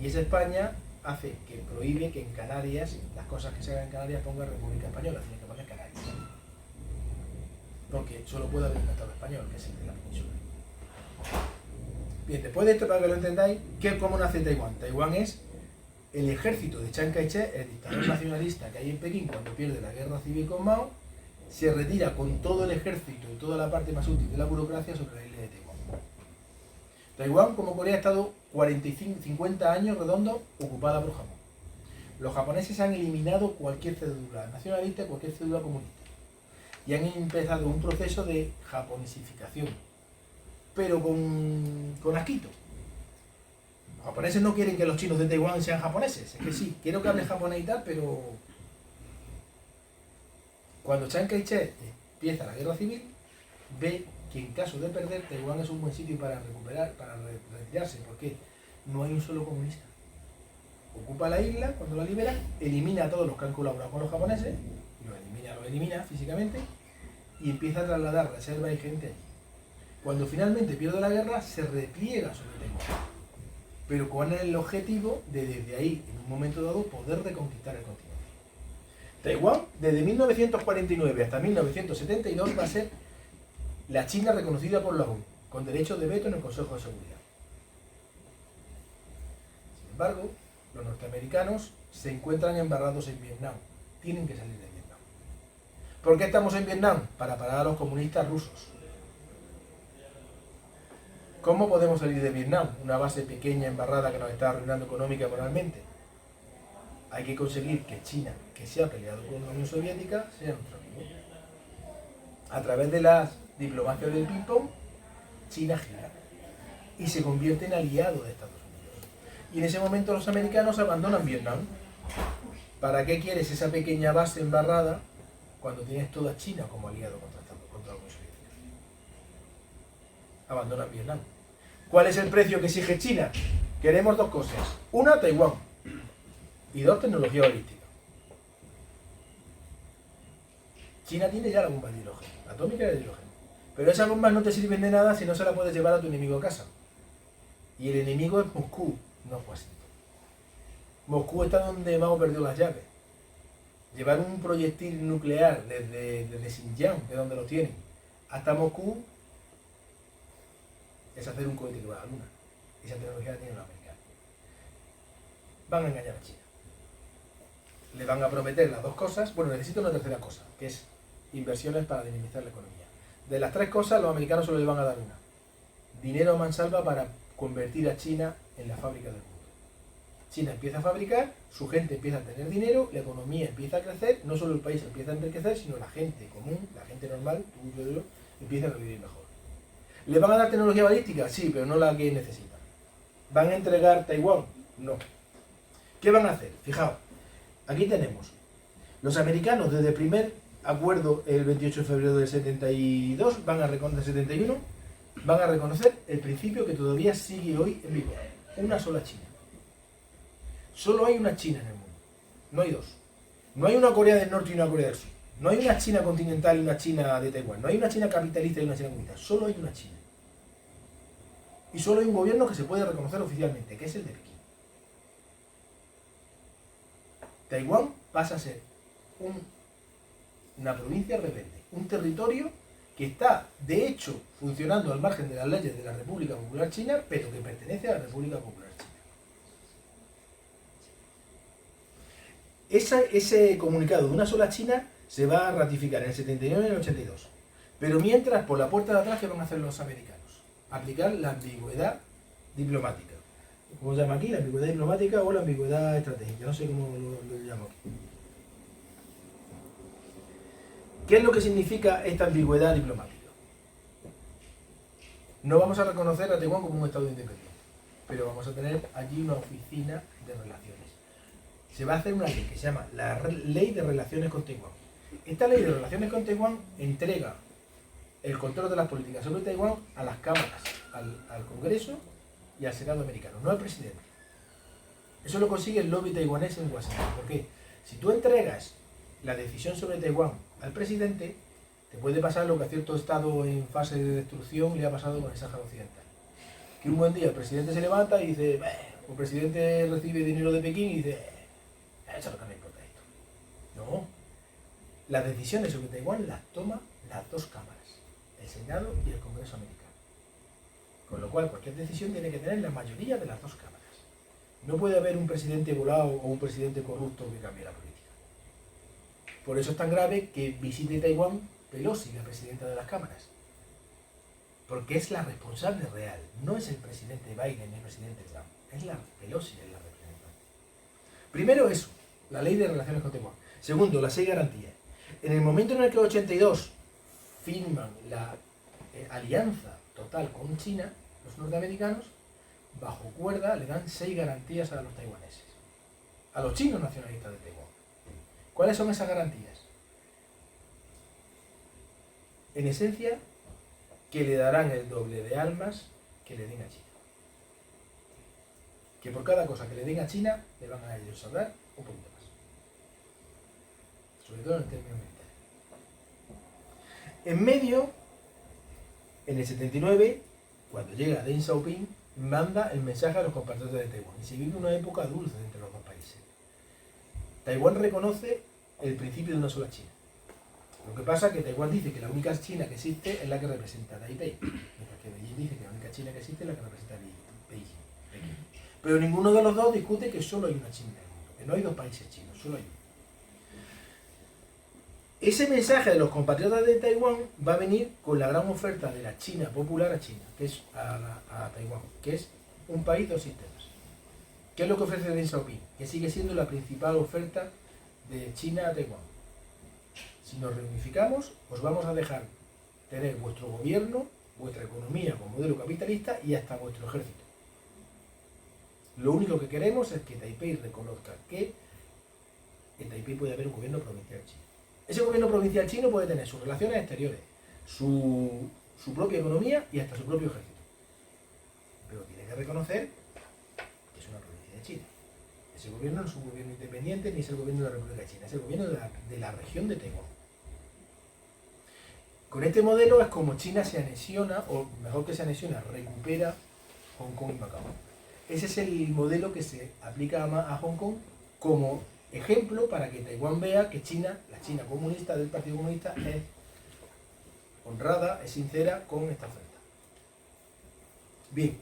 Y esa España hace que prohíbe que en Canarias, las cosas que se hagan en Canarias ponga República Española, tiene que poner Canarias. Porque solo puede haber un Estado español, que es el de la península. Bien, después de esto, para que lo entendáis, ¿cómo nace Taiwán? Taiwán es el ejército de Chiang Kai-shek, el dictador nacionalista que hay en Pekín cuando pierde la guerra civil con Mao, se retira con todo el ejército y toda la parte más útil de la burocracia sobre la isla de Taiwán. Taiwán, como Corea, ha estado 50 años redondos ocupada por Japón. Los japoneses han eliminado cualquier cédula nacionalista, cualquier cédula comunista. Y han empezado un proceso de japonesificación, pero con asquito. Los japoneses no quieren que los chinos de Taiwán sean japoneses. Es que sí, quiero que hablen japonés y tal, pero cuando Chiang Kai-shek empieza la guerra civil, ve que en caso de perder, Taiwán es un buen sitio para recuperar, para retirarse, porque no hay un solo comunista. Ocupa la isla, cuando la libera, elimina a todos los que han colaborado con los japoneses, lo elimina físicamente, y empieza a trasladar reservas y gente allí. Cuando finalmente pierde la guerra, se repliega sobre Taiwán, pero con el objetivo de desde ahí, en un momento dado, poder reconquistar el continente. Taiwán, desde 1949 hasta 1972, va a ser la China reconocida por la ONU, con derecho de veto en el Consejo de Seguridad. Sin embargo, los norteamericanos se encuentran embarrados en Vietnam. Tienen que salir de Vietnam. ¿Por qué estamos en Vietnam? Para parar a los comunistas rusos. ¿Cómo podemos salir de Vietnam? Una base pequeña, embarrada, que nos está arruinando económica y moralmente. Hay que conseguir que China, que se ha peleado con la Unión Soviética, sea nuestro amigo. A través de las diplomacias del ping-pong, China gira y se convierte en aliado de Estados Unidos. Y en ese momento los americanos abandonan Vietnam. ¿Para qué quieres esa pequeña base embarrada cuando tienes toda China como aliado contra la Unión Soviética? Abandonan Vietnam. ¿Cuál es el precio que exige China? Queremos dos cosas. Una, Taiwán. Y dos, tecnología balística. China tiene ya la bomba de hidrógeno, la atómica y de hidrógeno. Pero esas bombas no te sirven de nada si no se la puedes llevar a tu enemigo a casa. Y el enemigo es Moscú, no Washington. Moscú está donde Mao perdió las llaves. Llevar un proyectil nuclear desde Xinjiang, que es donde lo tienen, hasta Moscú, es hacer un cohete que va a la luna. Esa tecnología la tienen los americanos. Van a engañar a China. Le van a prometer las dos cosas. Bueno, necesito una tercera cosa, que es inversiones para dinamizar la economía. De las tres cosas, los americanos solo le van a dar una. Dinero a mansalva para convertir a China en la fábrica del mundo. China empieza a fabricar, su gente empieza a tener dinero, la economía empieza a crecer, no solo el país empieza a enriquecer, sino la gente común, la gente normal, tú, yo, empieza a vivir mejor. ¿Le van a dar tecnología balística? Sí, pero no la que necesitan. ¿Van a entregar Taiwán? No. ¿Qué van a hacer? Fijaos, aquí tenemos los americanos desde el primer acuerdo el 28 de febrero del 72, van a reconocer 71, van a reconocer el principio que todavía sigue hoy en vigor. Una sola China. Solo hay una China en el mundo. No hay dos. No hay una Corea del Norte y una Corea del Sur. No hay una China continental y una China de Taiwán. No hay una China capitalista y una China comunista. Solo hay una China. Y solo hay un gobierno que se puede reconocer oficialmente, que es el de Pekín. Taiwán pasa a ser una provincia rebelde, un territorio que está, de hecho, funcionando al margen de las leyes de la República Popular China, pero que pertenece a la República Popular China. Ese comunicado de una sola China se va a ratificar en el 79 y en el 82. Pero mientras, por la puerta de atrás, ¿qué van a hacer los americanos? Aplicar la ambigüedad diplomática. ¿Cómo se llama aquí? La ambigüedad diplomática o la ambigüedad estratégica. No sé cómo lo llamo aquí. ¿Qué es lo que significa esta ambigüedad diplomática? No vamos a reconocer a Taiwán como un Estado independiente, pero vamos a tener allí una oficina de relaciones. Se va a hacer una ley que se llama la Ley de Relaciones con Taiwán. Esta Ley de Relaciones con Taiwán entrega el control de las políticas sobre Taiwán a las cámaras, al Congreso y al Senado americano, no al presidente. Eso lo consigue el lobby taiwanés en Washington. ¿Por qué? Si tú entregas la decisión sobre Taiwán al presidente, te puede pasar lo que a cierto estado en fase de destrucción le ha pasado con el Sáhara Occidental. Que un buen día el presidente se levanta y dice, el presidente recibe dinero de Pekín y dice, eso es lo que me importa esto. No. Las decisiones sobre Taiwán las toman las dos cámaras, el Senado y el Congreso americano. Con lo cual, cualquier decisión tiene que tener la mayoría de las dos cámaras. No puede haber un presidente volado o un presidente corrupto que cambie la política. Por eso es tan grave que visite Taiwán Pelosi, la presidenta de las cámaras. Porque es la responsable real, no es el presidente Biden ni el presidente Trump. Es la Pelosi, es la representante. Primero eso, la ley de relaciones con Taiwán. Segundo, las 6 garantías. En el momento en el que los 82 firman la alianza total con China, los norteamericanos, bajo cuerda, le dan 6 garantías a los taiwaneses, a los chinos nacionalistas de Taiwán. ¿Cuáles son esas garantías? En esencia, que le darán el doble de armas que le den a China. Que por cada cosa que le den a China, le van a ellos a dar un poquito más. Sobre todo en términos militares. En medio, en el 79, cuando llega Deng Xiaoping, manda el mensaje a los compatriotas de Taiwán. Y se vive una época dulce entre los dos países. Taiwán reconoce el principio de una sola China. Lo que pasa es que Taiwán dice que la única China que existe es la que representa a Taipei, mientras que Beijing dice que la única China que existe es la que representa a Beijing. Pero ninguno de los dos discute que solo hay una China en el mundo, que no hay dos países chinos, solo hay uno. Ese mensaje de los compatriotas de Taiwán va a venir con la gran oferta de la China popular a China, que es a Taiwán, que es un país, dos sistemas. ¿Qué es lo que ofrece Deng Xiaoping? Que sigue siendo la principal oferta de China a Taiwán. Si nos reunificamos, os vamos a dejar tener vuestro gobierno, vuestra economía con modelo capitalista y hasta vuestro ejército. Lo único que queremos es que Taipei reconozca que en Taipei puede haber un gobierno provincial chino. Ese gobierno provincial chino puede tener sus relaciones exteriores, su propia economía y hasta su propio ejército. Pero tiene que reconocer que es una provincia de China. Ese gobierno no es un gobierno independiente ni es el gobierno de la República de China, es el gobierno de la región de Taiwán. Con este modelo es como China se anexiona, o mejor que se anexiona, recupera Hong Kong y Macao. Ese es el modelo que se aplica a Hong Kong como ejemplo para que Taiwán vea que China, la China comunista del Partido Comunista, es honrada, es sincera con esta oferta. Bien.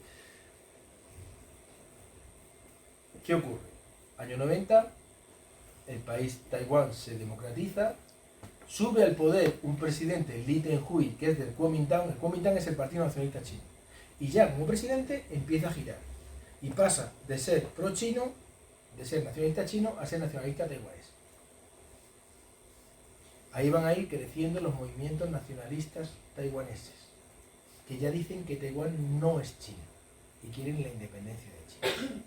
¿Qué ocurre? Año 90, el país Taiwán se democratiza, sube al poder un presidente, Lee Teng-hui, que es del Kuomintang. El Kuomintang es el Partido Nacionalista Chino. Y ya como presidente empieza a girar. Y pasa de ser pro-chino, de ser nacionalista chino, a ser nacionalista taiwanés. Ahí van a ir creciendo los movimientos nacionalistas taiwaneses, que ya dicen que Taiwán no es China y quieren la independencia de China.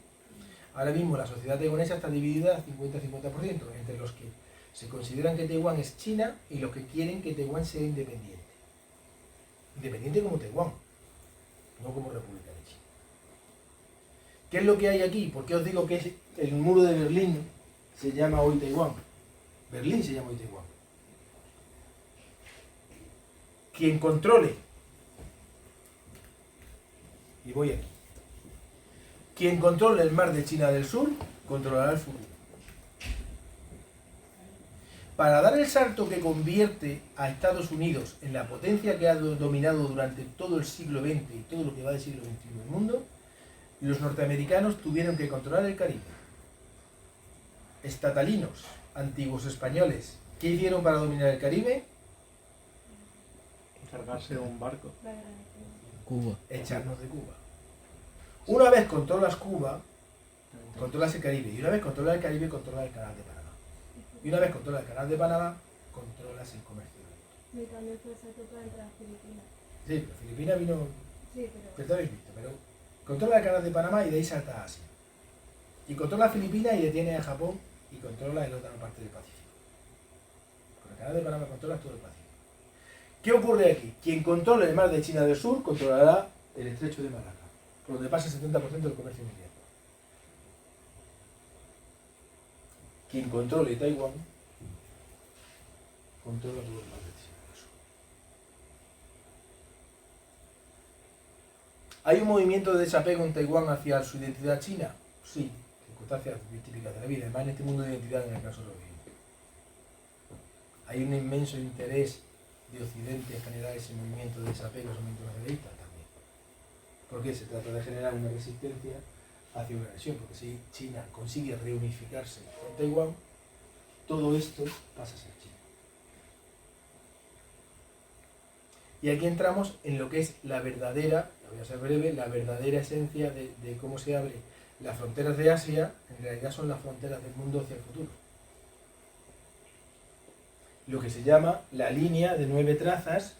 Ahora mismo la sociedad taiwanesa está dividida 50-50% entre los que se consideran que Taiwán es China y los que quieren que Taiwán sea independiente. Independiente como Taiwán, no como República de China. ¿Qué es lo que hay aquí? ¿Por qué os digo que el muro de Berlín se llama hoy Taiwán? Berlín se llama hoy Taiwán. quien controle, y voy aquí, quien controle el mar de China del Sur, controlará el futuro. Para dar el salto que convierte a Estados Unidos en la potencia que ha dominado durante todo el siglo XX y todo lo que va del siglo XXI en el mundo, los norteamericanos tuvieron que controlar el Caribe. Estatalinos, antiguos españoles, ¿qué hicieron para dominar el Caribe? Cargarse un barco. Cuba. Echarnos de Cuba. Una vez controlas Cuba, controlas el Caribe. Y una vez controlas el Caribe, controlas el Canal de Panamá. Y una vez controlas el Canal de Panamá, controlas el comercio. Y también fue esa época entre las Filipinas. Sí, pero Filipinas vino... Sí, Pero te habéis visto, pero controla el Canal de Panamá y de ahí salta a Asia. Y controla Filipinas y detiene a Japón y controla la otra parte del Pacífico. Con el Canal de Panamá controlas todo el Pacífico. ¿Qué ocurre aquí? Quien controle el mar de China del Sur controlará el estrecho de Malaca, por donde pasa el 70% del comercio mundial. Quien controle Taiwán controla todo el mar de China del Sur. ¿Hay un movimiento de desapego en Taiwán hacia su identidad china? Sí, circunstancias típicas de la vida, además en este mundo de identidad en el caso de los vivimos. Hay un inmenso interés de Occidente en generar ese movimiento de desapego, ese movimiento nacionalista también. Porque se trata de generar una resistencia hacia una agresión, porque si China consigue reunificarse con Taiwán, todo esto pasa a ser China. Y aquí entramos en lo que es la verdadera, voy a ser breve, la verdadera esencia de cómo se abre las fronteras de Asia, en realidad son las fronteras del mundo hacia el futuro. Lo que se llama la línea de 9 trazas,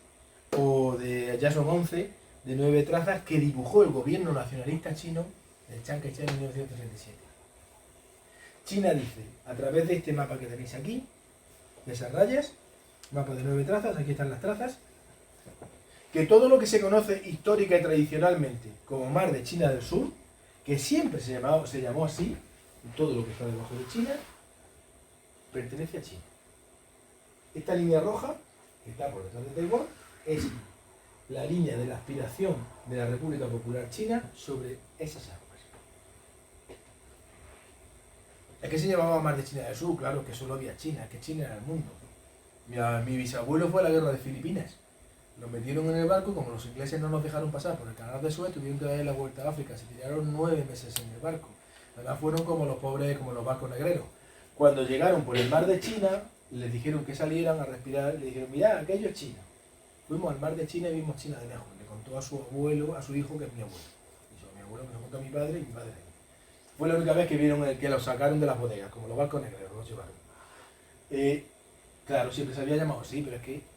o de ya son 11, de 9 trazas que dibujó el gobierno nacionalista chino de Chiang Kai-shek en 1937. China dice, a través de este mapa que tenéis aquí, de esas rayas, mapa de 9 trazas, aquí están las trazas, que todo lo que se conoce histórica y tradicionalmente como Mar de China del Sur, que siempre se llamó así, todo lo que está debajo de China, pertenece a China. Esta línea roja, que está por detrás de Taiwán, es la línea de la aspiración de la República Popular China sobre esas aguas. ¿Es que se llamaba Mar de China del Sur? Claro, que solo había China, que China era el mundo. Mi bisabuelo fue a la guerra de Filipinas. Nos metieron en el barco y como los ingleses no nos dejaron pasar por el canal de Suez, tuvieron que darle la vuelta a África. Se tiraron 9 meses en el barco. Además fueron como los pobres, como los barcos negreros. Cuando llegaron por el mar de China, les dijeron que salieran a respirar, le dijeron, mirá, aquello es China. Fuimos al mar de China y vimos China de lejos. Le contó a su abuelo, a su hijo, que es mi abuelo. Y mi abuelo me lo contó a mi padre y mi padre a mí. Fue la única vez que vieron que los sacaron de las bodegas, como los barcos negreros, los llevaron. Claro, siempre se había llamado así, pero es que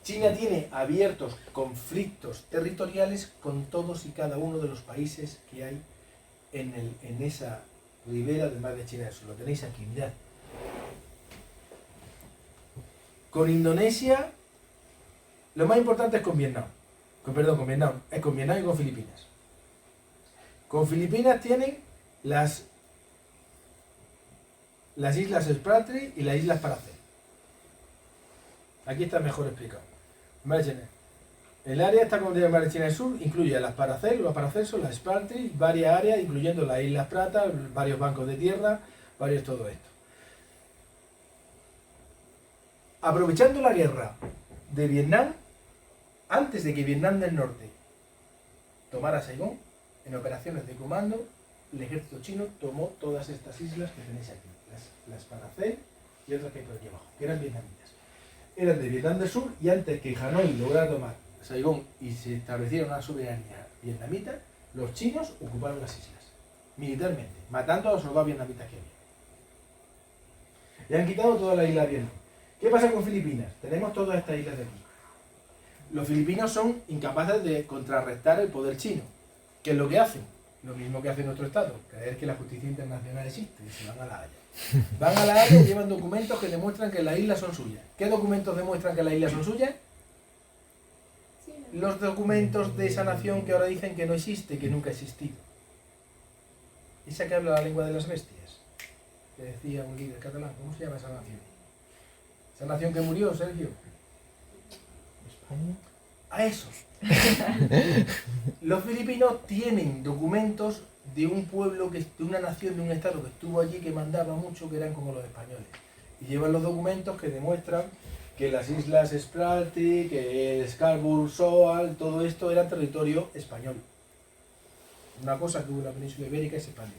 China tiene abiertos conflictos territoriales con todos y cada uno de los países que hay en esa ribera del mar de China del Sur. Lo tenéis aquí, mirad. Con Indonesia, lo más importante es con Vietnam. Con Vietnam. Es con Vietnam y con Filipinas. Con Filipinas tienen las islas Spratly y las islas Paracel. Aquí está mejor explicado. El área está como de Mar de China del Sur, incluye las Paracel, los Paracel son las Spratly, varias áreas, incluyendo las Islas Prata, varios bancos de tierra, varios todo esto. Aprovechando la guerra de Vietnam, antes de que Vietnam del Norte tomara Saigón, en operaciones de comando, el ejército chino tomó todas estas islas que tenéis aquí, las Paracel y otras que hay por aquí abajo, que eran vietnamitas. Eran de Vietnam del Sur y antes que Hanoi lograra tomar Saigón y se estableciera una soberanía vietnamita, los chinos ocuparon las islas, militarmente, matando a los soldados vietnamitas que había. Le han quitado toda la isla de Vietnam. ¿Qué pasa con Filipinas? Tenemos todas estas islas de aquí. Los filipinos son incapaces de contrarrestar el poder chino. ¿Qué es lo que hacen? Lo mismo que hace nuestro Estado, creer que la justicia internacional existe y se van a la Haya. Van a la Haya y llevan documentos que demuestran que las islas son suyas. ¿Qué documentos demuestran que las islas son suyas? Los documentos de esa nación que ahora dicen que no existe, que nunca ha existido. Esa que habla la lengua de las bestias, que decía un líder catalán. ¿Cómo se llama esa nación? ¿Esa nación que murió, Sergio? España. A esos. Los filipinos tienen documentos de un pueblo, de una nación, de un estado que estuvo allí, que mandaba mucho, que eran como los españoles. Y llevan los documentos que demuestran que las islas Spratly, que el Scarborough Shoal, todo esto era territorio español. Una cosa que hubo en la península ibérica es España.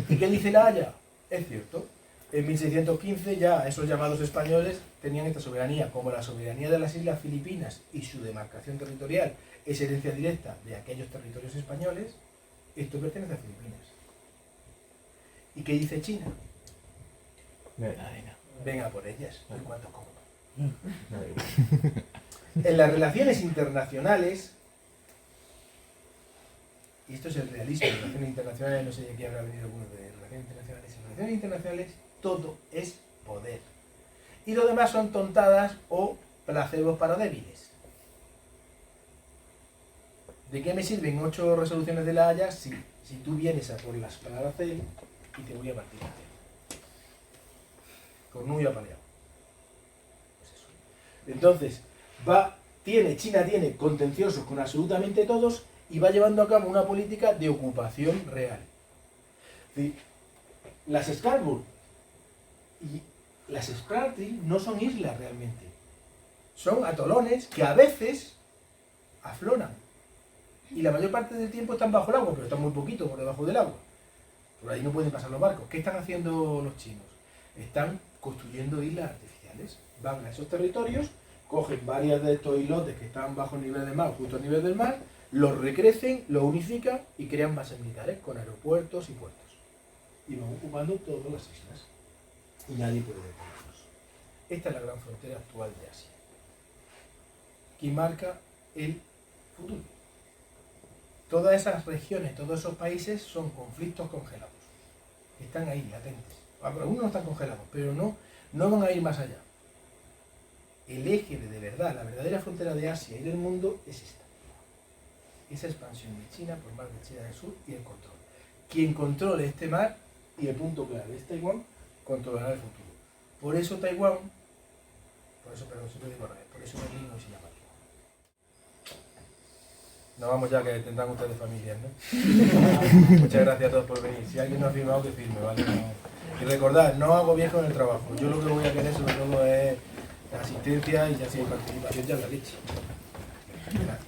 ¿Y qué dice la Haya? Es cierto. En 1615 ya esos llamados españoles tenían esta soberanía. Como la soberanía de las Islas Filipinas y su demarcación territorial es herencia directa de aquellos territorios españoles, esto pertenece a Filipinas. ¿Y qué dice China? Venga por ellas, en cuanto como. En las relaciones internacionales, y esto es el realismo, en relaciones internacionales, no sé de aquí habrá venido alguno de relaciones internacionales. En relaciones internacionales todo es poder. Y lo demás son tontadas o placebos para débiles. ¿De qué me sirven 8 resoluciones de la Haya si tú vienes a por las para hacer y te voy a partir a hacer? Cornullo apaleado. Pues eso. Entonces, China tiene contenciosos con absolutamente todos y va llevando a cabo una política de ocupación real. Es decir, las Scarborough y las Spratly no son islas realmente. Son atolones que a veces afloran. Y la mayor parte del tiempo están bajo el agua, pero están muy poquito por debajo del agua. Por ahí no pueden pasar los barcos. ¿Qué están haciendo los chinos? Están construyendo islas artificiales. Van a esos territorios, cogen varias de estos islotes que están bajo el nivel del mar, justo al nivel del mar, los recrecen, los unifican y crean bases militares con aeropuertos y puertos. Y van ocupando todas las islas. Y nadie puede detenerlos. Esta es la gran frontera actual de Asia, que marca el futuro. Todas esas regiones, todos esos países son conflictos congelados. Están ahí, latentes. Algunos no están congelados, pero no van a ir más allá. El eje de verdad, la verdadera frontera de Asia y del mundo es esta. Esa expansión de China por mar de China del Sur y el control. Quien controle este mar, y el punto clave es Taiwán, controlará el futuro. Por eso Taiwán, por eso Berlín hoy se llama Taiwán. No vamos ya, que tendrán ustedes familias, ¿no? Muchas gracias a todos por venir. Si alguien no ha firmado, que firme, ¿vale? Y recordad, no hago viejo en el trabajo. Yo lo que voy a querer sobre todo es asistencia y ya si hay participación ya la leche. Gracias.